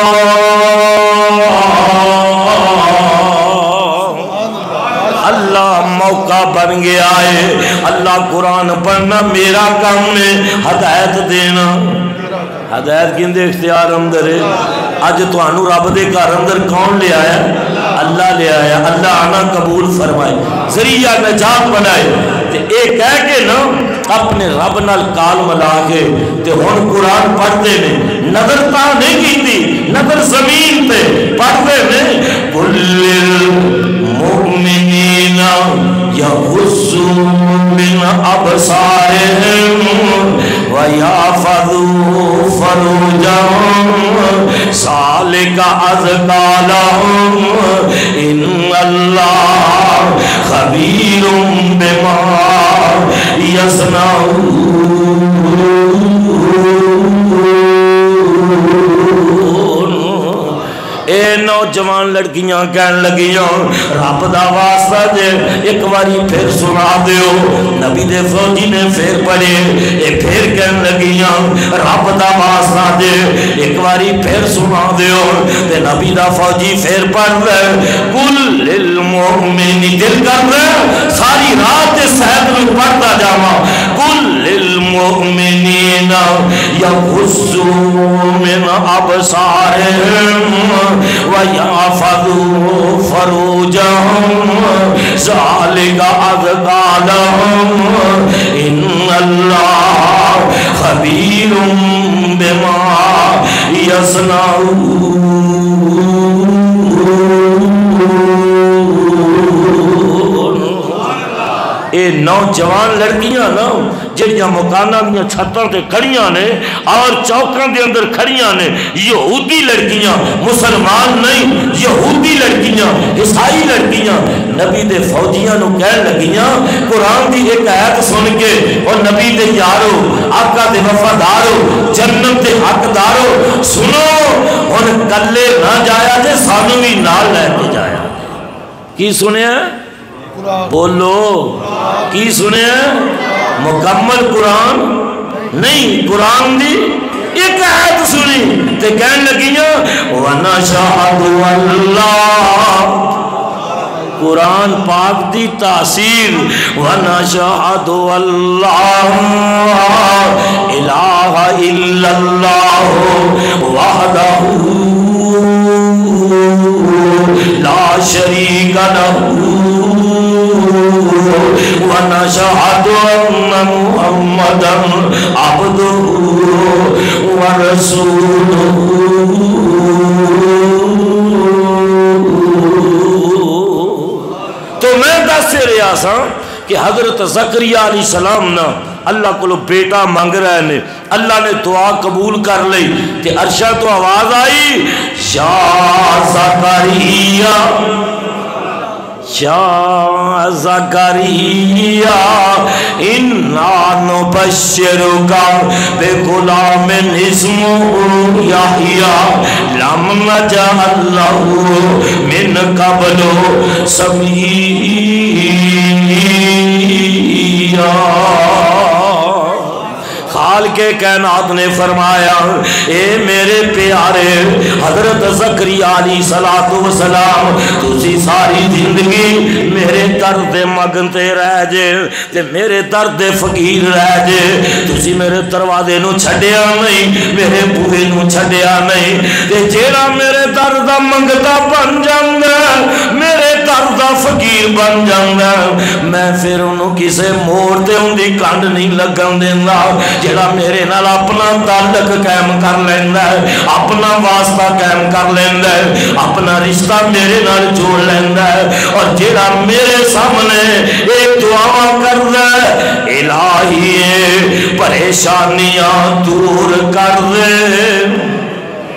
اللہ موقع بن گیا ہے اللہ قرآن پڑھنا میرا کام ہے ہدایت دینا ہدایت کیندے اختیار اندر ہے اج تانوں رب دے گھر اندر کون لے آیا اللہ لے آیا اللہ آنا قبول فرمائے ذریعہ نجات بنائے تے اے کہہ کے نا اپنے رب نال کال ملا کے تے ہن قرآن پڑھتے نے نظر تاں نہیں کیتی نظر زمین تے پڑھتے نے کل المؤمنین یغضوا من ابصارہم ویحفظوا فروجہم ذالک ازکی لہم ان اللہ خبیر بما یصنعون اے نوجوان لڑکیاں کہن لگیاں رب دا واسطہ جے ایک باری پھر سنا دیو. نبی دے فوجی نے پھر پڑھے ایک پھر کہن لگیاں رب دا واسطہ جے ایک باری پھر سنا دیو. تے نبی دا فوجی پھر پڑھ رہے کل للمؤمن دل کر رہے ساری رات سید میں پڑھتا جاواں کل للمؤمنین یغضوا من ابصارهم ويحفظوا فروجهم ذلك أزكى لهم إن الله خبير بما يصنعون. اے نوجوان لڑکیاں نا جڑیاں مکاناں دیاں چھتاں تے کھڑیاں نے اور چوکاں دے اندر کھڑیاں نے یہودی لڑکیاں مسلمان نہیں یہودی لڑکیاں عیسائی لڑکیاں نبی دے فوجیاں نو کہن لگیاں قرآن دی ایک آیت سن کے اور نبی دے یارو آقا دے وفادارو جنت دے حقدارو سنو ہن کلے نہ جایا جے سانو بھی نال لے کے جایا. کی سنیا بولو کی سنیا مکمل قرآن نہیں قرآن دی ایک آیت سنی تے کہن لگیاں وَنَشَهَدُ اللَّهِ قرآن پاک دی تاثیر وَنَشَهَدُ اللَّهَ إِلَٰهَ إِلَّا اللَّهُ وَحْدَهُ لا شريك له ونشهد أن محمدا عبده ورسوله. تو میں دس سے رہا سا کہ حضرت زکریا علیہ السلام نا اللہ کو بیٹا مانگ رہے نے اللہ نے دعا قبول کر لی کہ عرشہ تو آواز آئی یا زکریا یا زکریا انا نبشرک بغلام اسمہ یحییٰ لم نجعل لہ من قبل سمیعا. خالق کائنات نے فرمایا اے میرے پیارے حضرت زکریا علیہ السلام تسی ساری زندگی میرے درد مگنتے رہ جے تے میرے درد فقیر رہ جے تسی میرے دروازے نو چھڈیا نہیں میرے بوئے نو چھڈیا نہیں تے جیڑا میرے درد منگتا بن جاندا میرے درد فقیر بن جاندا میں پھر انہوں کسے موڑ تے ان دی کنڈ نہیں لگن دیندا جڑا میرے نال اپنا تعلق قائم کر لیندا ہے اپنا واسطہ قائم کر لیندا ہے اپنا رشتہ میرے نال جوڑ لیندا ہے اور جڑا میرے سامنے ایک دعا کردا ہے الہی پریشانیاں دور کر دے.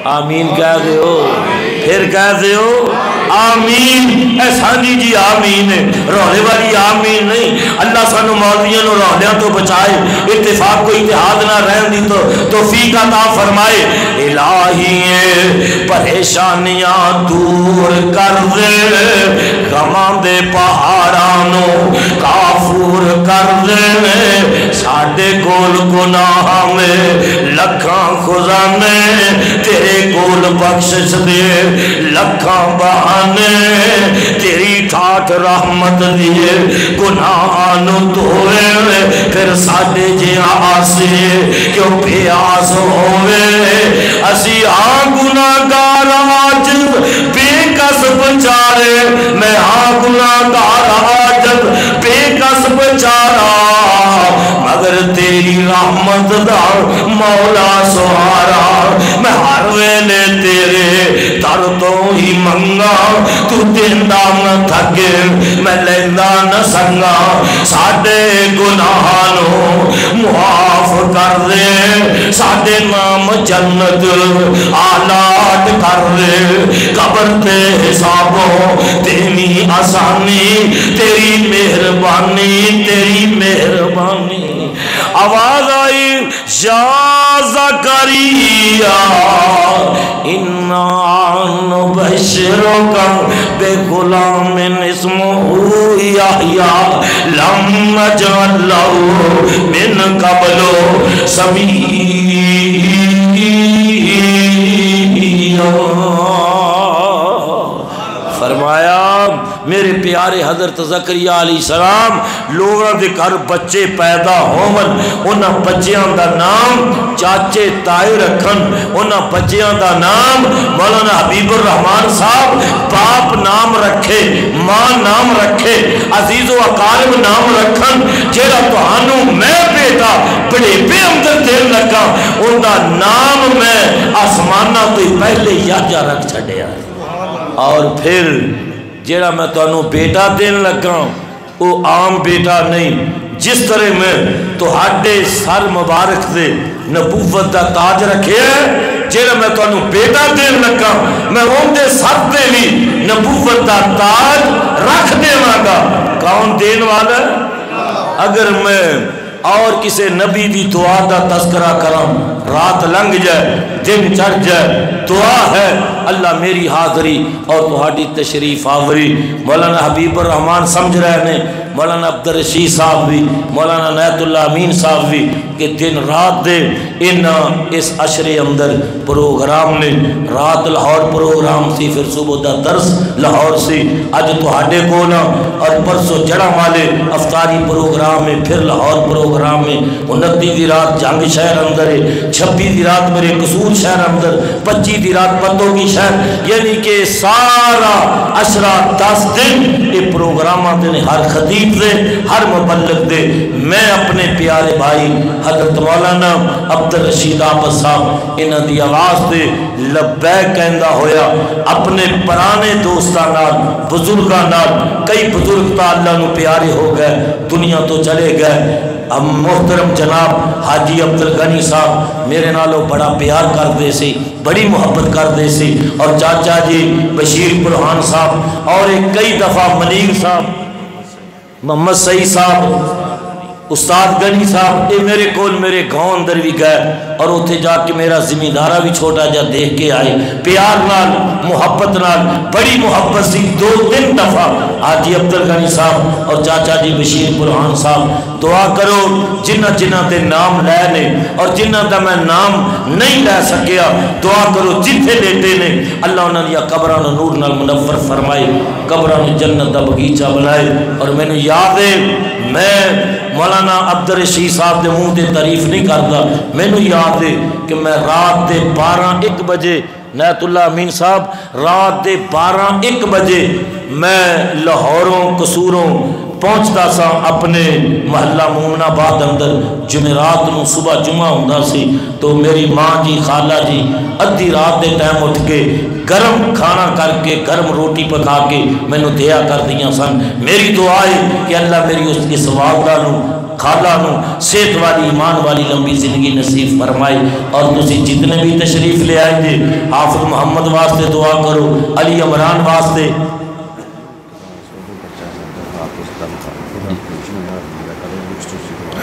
آمین کہہ دیو پھر کہہ دیو آمین. احسانی جی آمین ہے رونے والی آمین نہیں. اللہ سانو مولویاں نو رولیاں تو بچائے اتفاق کو اتحاد نہ رہن دی تو توفیق عطا فرمائے. الہی پریشانیاں دور کر دے غماں دے پہاڑاں نو کافور کر دے ساڈے کول گناہ میں لکھاں خزانے تیرے کول بخشش دے لکھاں بہانے تیری ٹھاٹھ رحمت دیے گناہ نو دھوئے پھر ساڈے جیاں آسے کیوں پیاس ہوئے اسی گناہگار عاجز بے کس بچارے میں گناہگار عاجز بے کس بچارا مگر تیری رحمت دا مولا سہارا میں ہر ویلے تیرے در تو ہی منگا تو دیندہ نہ تھکے میں لیندہ نہ سنگا ساڈے گناہانو معاف کر دے ساڈے نام جنت آلات کر دے قبر تے حسابوں تیری آسانی تیری مہربانی تیری مہربانی. آواز آئی یا زکریا زکریا انا نبشرک بغلام اسمہ یحییٰ لم نجعل لہ من قبل سمیعا۔ فرمایا میرے پیارے حضرت زکریا علیہ السلام لوگوں دے گھر بچے پیدا ہون، انہاں بچیاں دا نام چاچے تائے رکھن، انہاں بچیاں دا نام مولانا حبیب الرحمان صاحب باپ نام رکھے، ماں نام رکھے، عزیز و اقارب نام رکھن، جیڑا تہانوں میں بیٹا بڑے بے اندر دین لگا ان دا نام میں آسمانہ تو پہلے یاجا رکھ چھڑیا۔ اور پھر جیڑا میں تو انہوں بیٹا دین لگا وہ عام بیٹا نہیں، جس طرح میں تو ہاڈے سر مبارک دے نبوت دا تاج رکھے ہے، جیڑا میں تو انہوں بیٹا دین لگا میں ان دے سر دے بھی نبوت دا تاج رکھ دے مانگا۔ کون دین والا ہے؟ اگر میں اور کسی نبی دی دعا دا تذکرہ کرم، رات لنگ جائے دن چڑھ جائے، دعا ہے اللہ میری حاضری اور تہاڈی تشریف آوری۔ مولانا حبیب الرحمان سمجھ رہے ہیں، مولانا عبدالرشید صاحب بھی، مولانا نیت اللہ امین صاحب بھی کہ دن رات دے اس عشرے اندر پروگرام نے، رات لاہور پروگرام سی، پھر صبح دا درس لاہور سی، اج تہاڈے کو نا اور پرسوں جڑا والے افطاری پروگرام میں، پھر لاہور پروگرام میں، 29 دی رات جنگ شہر اندر ہے، 26 دی رات میرے قصور شہر اندر، 25 دی رات پتوں کی شہر، یعنی کہ سارا عشرہ 10 دن یہ پروگرامات نے ہر خطیب دے ہر مبلغ دے۔ میں اپنے پیارے بھائی حضرت مولانا عبدالرشید آباد صاحب انہاں دی آواز دے لبیک کہندا ہویا اپنے پرانے دوستان بزرگان، کئی بزرگ تا اللہ نو پیارے ہو گئے، دنیا تو چلے گئے۔ اب محترم جناب حاجی عبدالغنی صاحب میرے نالوں بڑا پیار کر دے سی، بڑی محبت کر دے سی، اور چاچا جی بشیر برہان صاحب اور ایک کئی دفعہ منیر صاحب، محمد سعید صاحب، استاد غنی صاحب، یہ میرے کول میرے گاؤں اندر بھی گئے اور اتھے جا کے میرا زمیندارہ بھی چھوٹا جا دیکھ کے آئے، پیار نال محبت نال بڑی محبت سی۔ 2-3 دفعہ حاجی عبدالغنی صاحب اور چاچا جی بشیر برہان صاحب دعا کرو جنہ جنہ دے نام لے نے اور جنہ دا میں نام نہیں لے سکیا، دعا کرو جتھے لیٹے نے اللہ انہوں نے قبران نور نال منور فرمائے، قبران جنت دا بغیچہ بنائے۔ اور میں نے یاد ہے میں مولانا عبدالرشید صاحب دے منہ دے تعریف نہیں کرتا، میں نے یاد ہے کہ میں رات دے 12-1 بجے نیت اللہ امین صاحب رات دے 12-1 بجے میں لاہوروں قصوروں پہنچتا سا اپنے محلہ مومن آباد اندر، جمعرات نو صبح جمعہ ہوندا سی تو میری ماں جی خالہ جی ادھی رات دے ٹائم اٹھ کے گرم کھانا کر کے گرم روٹی پکا کے مینوں دیا کر دیاں سن۔ میری دعا ہے کہ اللہ میری اس والدہ نو خالہ نو صحت والی ایمان والی لمبی زندگی نصیب فرمائے۔ اور تسی جتنے بھی تشریف لے آئے جے حافظ محمد واسطے دعا کرو، علی عمران واسطے،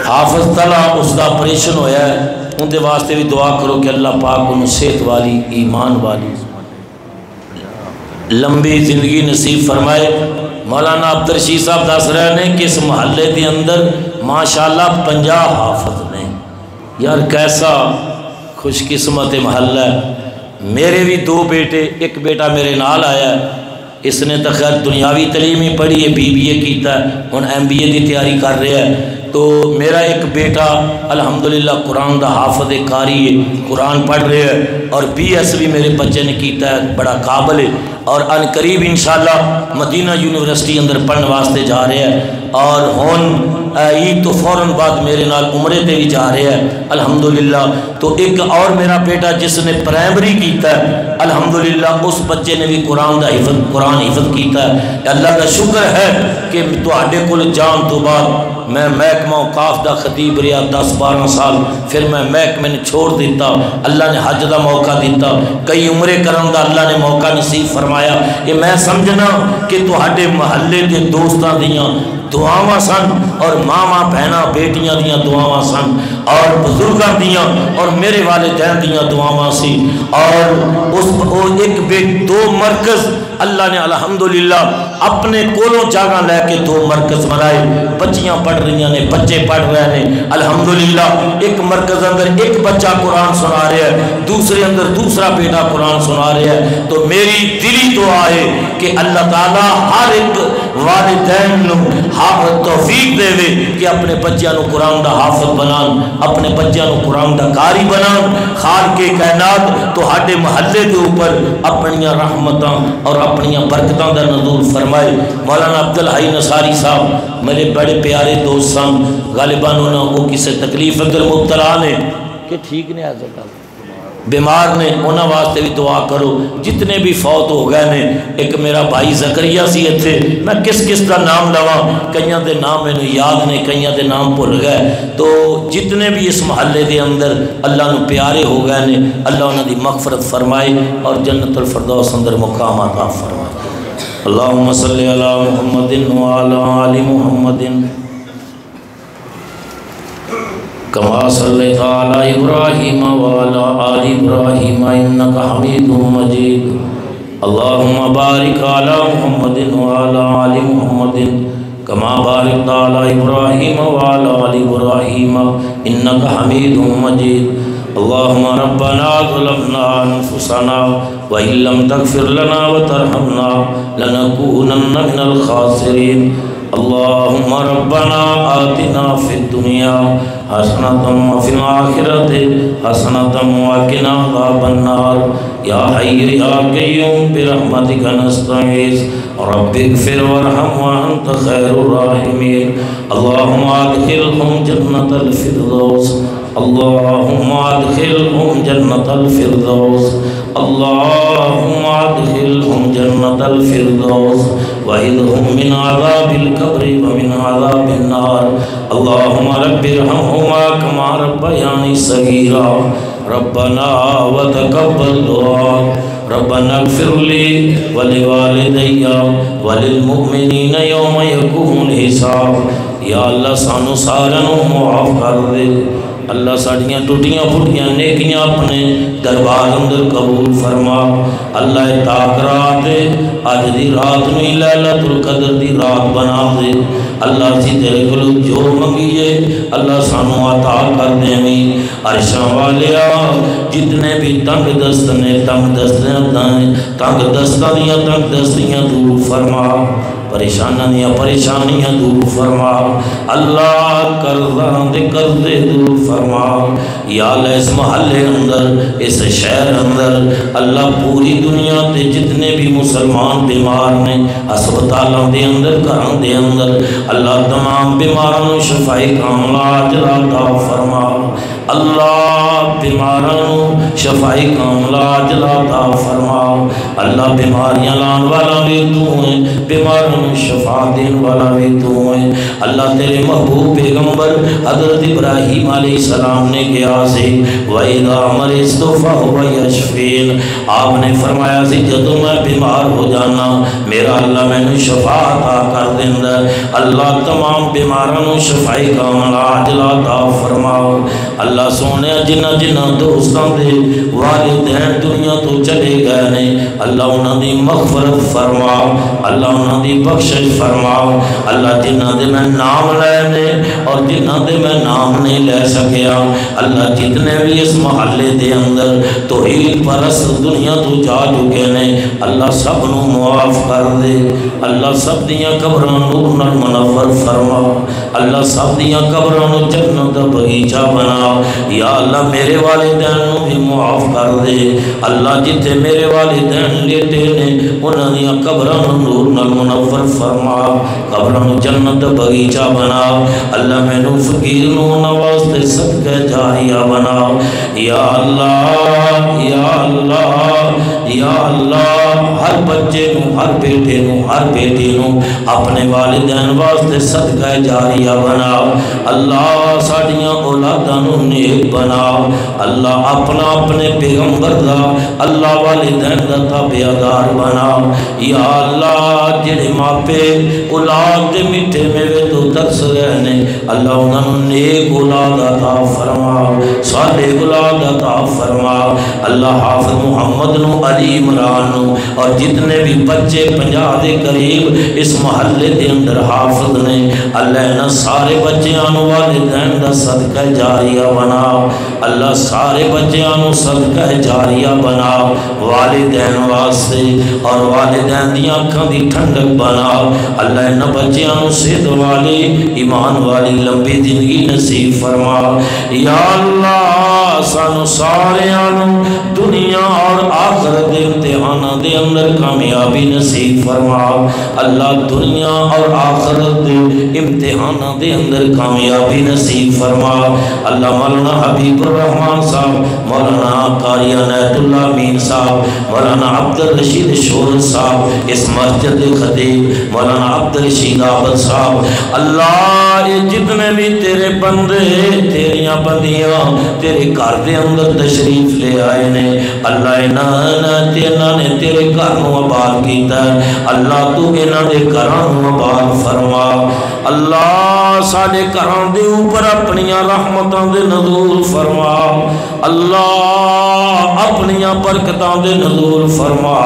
حافظ طلع اس دا آپریشن ہویا ہے ان دے واسطے بھی دعا کرو کہ اللہ پاک انہوں صحت والی ایمان والی لمبی زندگی نصیب فرمائے۔ مولانا عبدالرشید صاحب دس رہے ہیں کہ اس محلے دے اندر ماشاءاللہ 50 حافظ نے، یار کیسا خوش قسمت محلہ ہے۔ میرے بھی 2 بیٹے، ایک بیٹا میرے نال آیا ہے، اس نے تو خیر دنیاوی تعلیم ہی پڑھی ہے، BBA کیتا ہے، ہن MBA دی تیاری کر رہا ہے۔ تو میرا ایک بیٹا الحمدللہ قرآن دا حافظ قاری ہے، قرآن پڑھ رہے ہے، اور BS بھی میرے بچے نے کیتا ہے، بڑا قابل ہے، اور ان قریب انشاءاللہ مدینہ یونیورسٹی اندر پڑھنے واسطے جا رہے ہیں، اور ہون عید تو فوراً بعد میرے نال عمرے تے بھی جا رہے ہیں الحمدللہ۔ تو ایک اور میرا بیٹا جس نے پرائمری کیتا ہے الحمدللہ، اس بچے نے بھی قرآن حفظ کیتا ہے۔ اللہ کا شکر ہے کہ تواڈے کول جان تو بعد میں محکمہ اوقاف دا خطیب رہا 10-12 سال، پھر میں محکمے نے چھوڑ دیتا، اللہ نے حج دا موقع دیتا، کئی عمرے کرن دا اللہ نے موقع نصیب فرمایا۔ یہ میں سمجھنا کہ تواڈے محلے دے دوستاں دیاں دعاواں سن اور ماواں بہناں بیٹیاں دیاں دعاواں سن اور بزرگاں دیاں اور میرے والدین دیاں دعاواں سی اور اس ایک دو مرکز اللہ نے الحمدللہ اپنے کولوں جگہ لے کے دو مرکز بنائے بچیاں پڑھ رہی ہیں بچے پڑھ رہے ہیں الحمدللہ ایک مرکز اندر ایک بچہ قرآن سنا رہا ہے دوسرے اندر دوسرا بیٹا قرآن سنا رہا ہے تو میری دلی دعا ہے کہ اللہ تعالیٰ ہر ایک والدین توفیق دے وے کہ اپنے بچیاں نو قرآن دا حافظ بنان اپنے بچیاں نو قرآن دا قاری بنان خالق کائنات تو ہاڈے محلے دے اوپر اپنیاں رحمتاں اور اپنیاں برکتاں دا نزول فرمائے مولانا عبدالحی نصاری صاحب میرے بڑے پیارے دوست سن غالباً وہ کسی تکلیف اندر مبتلا نے کہ ٹھیک نے آج کل بیمار نے انہاں واسطے بھی دعا کرو جتنے بھی فوت ہو گئے نے ایک میرا بھائی زکریا سی اتھے میں کس کا نام لواں کئیاں دے نام میں یاد نے کئیاں دے نام بھول گئے تو جتنے بھی اس محلے دے اندر اللہ نو پیارے ہو گئے نے اللہ انہاں دی مغفرت فرمائے اور جنت الفردوس اندر مقام عطا فرمائے اللہم صلی علی محمد وعلی آل محمد كما صليت على إبراهيم وعلى آل إبراهيم إنك حميد مجيد اللهم بارك على محمد وعلى آل محمد كما باركت على إبراهيم وعلى آل إبراهيم إنك حميد مجيد اللهم ربنا ظلمنا أنفسنا وإن لم تغفر لنا وترحمنا لنكونن من الخاسرين اللهم ربنا آتنا في الدنيا حسنة وفي الآخرة حسنة وقنا عذاب النار يا حي يا قيوم برحمتك نستغيث رب اغفر وارحم وأنت خير الراحمين اللهم أدخلهم جنة الفردوس اللهم أدخلهم جنة الفردوس اللهم أدخلهم جنة الفردوس وإذهم من عذاب القبر ومن عذاب النار اللهم رب ارحمهما كما ربياني صغيرا ربنا وتقبل دعاء ربنا اغفر لي ولوالدي وللمؤمنين يوم يقوم الحساب یا اللہ سانو سارنو معاف کر دے اللہ ساڑیاں ٹوٹیاں پھٹیاں نیکیاں اپنے دربار اندر قبول فرما اللہ تاک رات آج دی رات میں لیلۃ القدر دی رات بنا دے اللہ سی تیرے کلو جو منگیے اللہ سانو عطا کر دے میں عرشاں والیا جتنے بھی تنگ دست نے تنگ دستیاں دور فرما پریشانیاں دور فرما اللہ قرضاں دے قرضے دور فرما یا اللہ اس محلے اندر اس شہر اندر اللہ پوری دنیا تے جتنے بھی مسلمان بیمار نے ہسپتالاں دے اندر گھراں دے اندر اللہ تمام بیماراں شفائی کاملہ عاجل عطا فرما اللہ بیماراں شفائی کاملہ عاجل عطا فرما اللہ بیماریاں لان والا بھی تو ہیں بیماراں شفا دین والا بھی تو ہیں اللہ تیرے محبوب پیغمبر حضرت ابراہیم علیہ السلام نے کیا سے وَإِذَا مَرِضْتُ فَهُوَ يَشْفِينِ آپ نے فرمایا سی جدوں میں بیمار ہو جانا میرا اللہ میں نے شفا عطا کر دیندہ اللہ تمام بیماروں شفائی کاملہ عاجل عطا فرماؤ اللہ سونے جنہ دوستاں دے والدین دنیا تو چلے گئے نے اللہ انہاں دی مغفرت فرماؤ اللہ انہاں دی بخشش فرماؤ اللہ جنہ دے میں نام لے نے اور جنہ دے میں نام نہیں لے سکیا اللہ جتنے بھی اس محلے دے اندر توحید پرست دنیا تو جا چکے نے اللہ سب نو معاف کر دے اللہ سب دیاں قبراں نور نال منور فرما اللہ سب دیاں قبراں نو جنت بغیچہ بنا یا اللہ میرے والدین نو بھی معاف کر دے اللہ جتے میرے والدین لیٹے نے انہاں دیاں قبراں نور نال منور فرما قبراں نو جنت بغیچہ بنا اللہ میں نو فقیر نو نواستے صدقہ جاریہ بنا یا اللہ یا اللہ یا اللہ ہر بچے نو ہر بیٹے نو ہر بیٹی نو اپنے والدین واسطے صدقہ جاریہ بنا اللہ ساڑیاں اولاداں نو نیک بنا اللہ اپنا اپنے پیغمبر دا اللہ والدین دا تابعدار بنا یا اللہ جڑے ماپے اولاد دے میٹھے میوے تو ترس رہے نے اللہ انہوں نیک اولاد عطا فرما صالح اولاد عطا فرما اللہ حافظ محمد نو علی عمران نو اور جتنے بھی بچے 50 دے قریب اس محلے دے اندر حافظ نے اللہ نہ سارے بچیاں نو والدین دا صدقہ جاریہ بنا اللہ سارے بچیاں نو صدقہ جاریہ بنا والدین واسطے اور والدین دی آنکھاں دی ٹھنڈک بنا اللہ نہ بچیاں نو صحت والی ایمان والی لمبی زندگی نصیب فرما یا اللہ سانو سارے آنو دنیا اور آخرت امتحانہ دے اندر کامیابی نصیب فرما اللہ دنیا اور آخرت دے امتحانہ دے اندر کامیابی نصیب فرما اللہ مولانا حبیب الرحمن صاحب مولانا قاری عنایت اللہ امین صاحب مولانا عبد الرشید شور صاحب اس مسجد خطیب مولانا عبد الرشید عابد صاحب اللہ یہ جتنے بھی تیرے بندے تیریاں بندیاں تیرے گھر دے اندر تشریف لے آئے نے اللہ انہاں نے تیرے گھر نو آباد کیتا ہے اللہ تو انہاں دے گھراں نو آباد فرما اللہ ساڈے گھراں دے اوپر اپنیاں رحمتاں دے نزول فرما اللہ اپنیاں برکتاں دے نزول فرما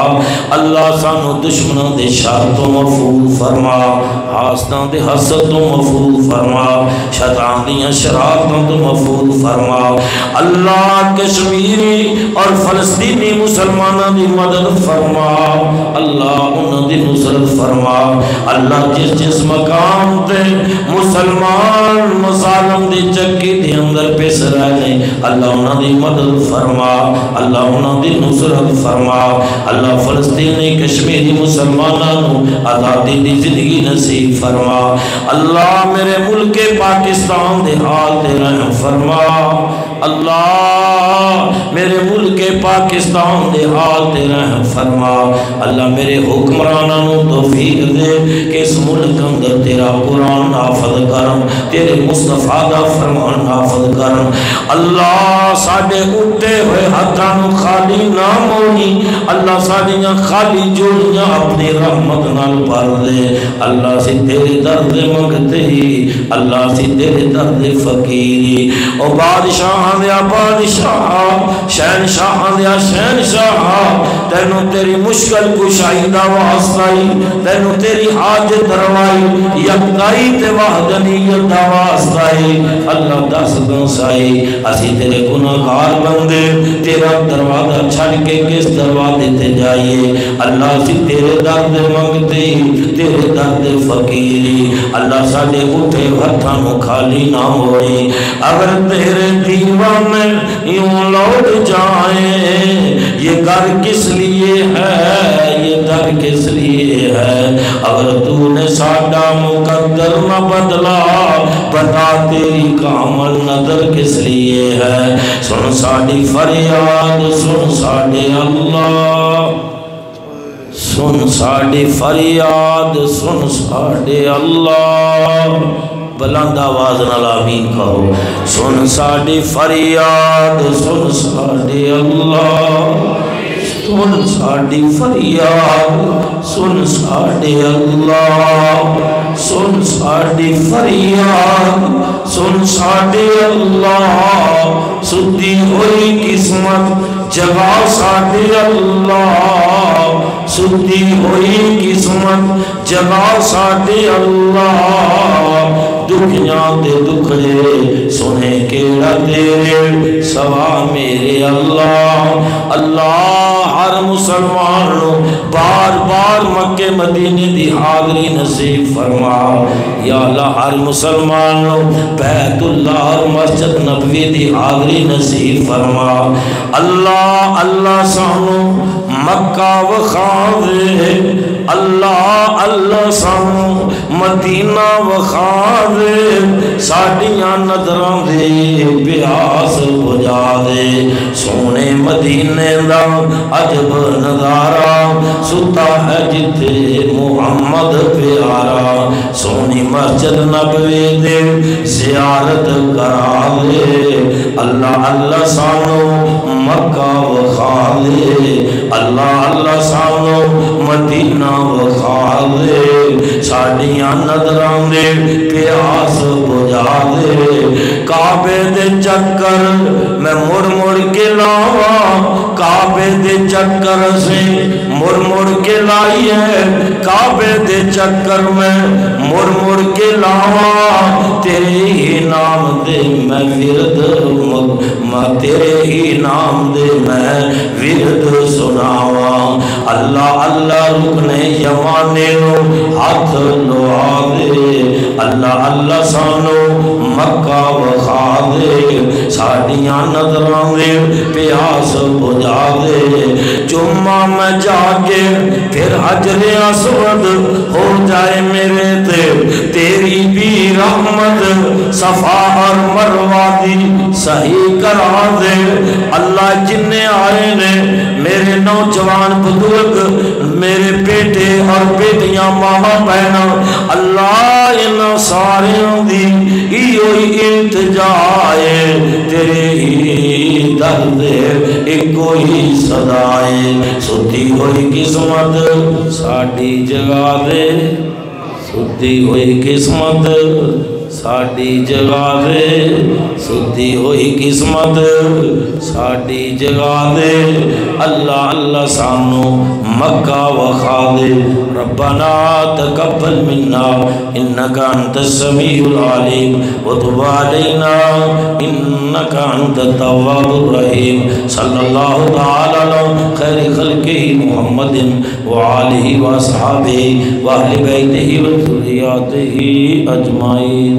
اللہ سانو دشمناں دے شر تو محفوظ فرما حاسداں دے حسد تو محفوظ فرما شیطان دیاں شرارتاں تو محفوظ فرما اللہ کشمیری اور فلسطینی مسلماناں دی مدد فرما اللہ انہاں دی نصرت فرما اللہ جس جس مقام تے مسلمان مظالم دی چکی دے اندر پیس رہے اللہ انہاں دی مدد فرما اللہ انہاں دی نصرت فرما اللہ فلسطینی کشمیری مسلمانوں آزادی دی زندگی نصیب فرما اللہ میرے ملک پاکستان دے حال دے رحم فرما اللہ میرے ملک پاکستان دے حال دے رحم فرما اللہ میرے حکمرانوں توفیق دے کہ اس ملک اندر تیرا قرآن نافذ کرن تیرے مصطفیٰ دا فرمان نافذ کرن اللہ ساڑھے اٹھے ہوئے ہاتھانوں خالی نہ مونی اللہ ساڑھیاں خالی جوڑیاں اپنی رحمت نال بھر دے اللہ سے تیرے درد منگتے ہی اللہ سے تیرے درد فقیری او بادشاہ دیا بادشاہ شہنشاہ دیا شہنشاہ تینوں تیری مشکل کشائی دا واسطائی تینوں تیری حاجت روائی یکتائی تے وحدانیت دا واسطائی اللہ دس دنسائی اسی تیرے گناہگار بندے تیرا دروازہ چھڑ کے کس دروازے تے جائیے اللہ سے تیرے درد منگتے تیرے درد فقیری اللہ ساڑھے اٹھے ہتھانوں خالی نہ ہوئی اگر تیرے دیوانے یوں لوٹ جائیں یہ گھر کس لیے ہے یہ در کس لیے ہے اگر تو نے ساڑھا مقدر نہ بدلا بتا تیری کامل نظر کس لیے ہے سن ساڑھی فریاد سن ساڑھے اللہ سن ساڑھی فریاد سن ساڑھے اللہ بلند آواز نال آمین کہو سن ساڑھی فریاد سن ساڑھے اللہ سن ساڑھی فریاد سن ساڑھے اللہ سن ساڑھی فریاد سن ساڑھے اللہ سدی ہوئی قسمت جگہ ساڑھے اللہ سدی ہوئی قسمت جگہ ساڑھے اللہ دکھیاں دے دکھڑے سنے کیڑا تیرے سوا میرے اللہ اللہ ہر مسلمان بار بار مکہ مدینے دی حاضری نصیب فرما یا اللہ ہر مسلمان بیت اللہ اور مسجد نبوی دی حاضری نصیب فرما اللہ اللہ سانو مکہ وخاوے اللہ اللہ سانو مدینہ وخاوے ساڑیاں نظران دے بیاس بجا دے سونے مدینے دا عجب نظارہ ستا ہے جتے محمد پیارا سونی مسجد نبوی دے زیارت کرا دے اللہ اللہ سانو مکہ وخا دے، اللہ اللہ سانو مدینہ وخا دے، ساڈیاں نظراں دے پیاس بجھا دے، کعبے دے چکر میں مڑ مڑ کے لاواں، کعبے دے چکر سے مڑ مڑ کے لائی ہے، کعبے دے چکر میں مڑ مڑ کے لاواں، تیرے ہی نام دے میں ورد تیرے ہی نام دے میں ورد سناواں، اللہ اللہ رکن یمانے نو ہاتھ لوا دے، اللہ اللہ سانو مکہ وخا دے، ساڈیاں نظراں دے پیاس بجھا دے، جمعہ میں جا کے پھر حجر اسود ہو جائے میرے تے، تیری بھی رحمت صفا اور مروہ دی صحیح کرا دے، اللہ جننے آئے نے میرے نوجوان بزرگ، میرے بیٹے اور بیٹیاں ماما بہنا، اللہ ان سارے دی ایوئی التجائے، تیرے ہی درد ایک کوئی صدائے، ستی ہوئی قسمت ساڑی جگہ دے، ستی ہوئی قسمت ساڑی جگہ دے، ستی ہوئی قسمت ساڑی جگہ دے، اللہ اللہ سانو مکہ وخا دے، ربنا تقبل منا انکا انت السمیع العلیم وتب علینا انکا انت التواب الرحیم، صلی اللہ تعالی علی خیر خلقہ محمد وآلہ وصحابہ وآل بیتہ وذریاتہ اجمعین۔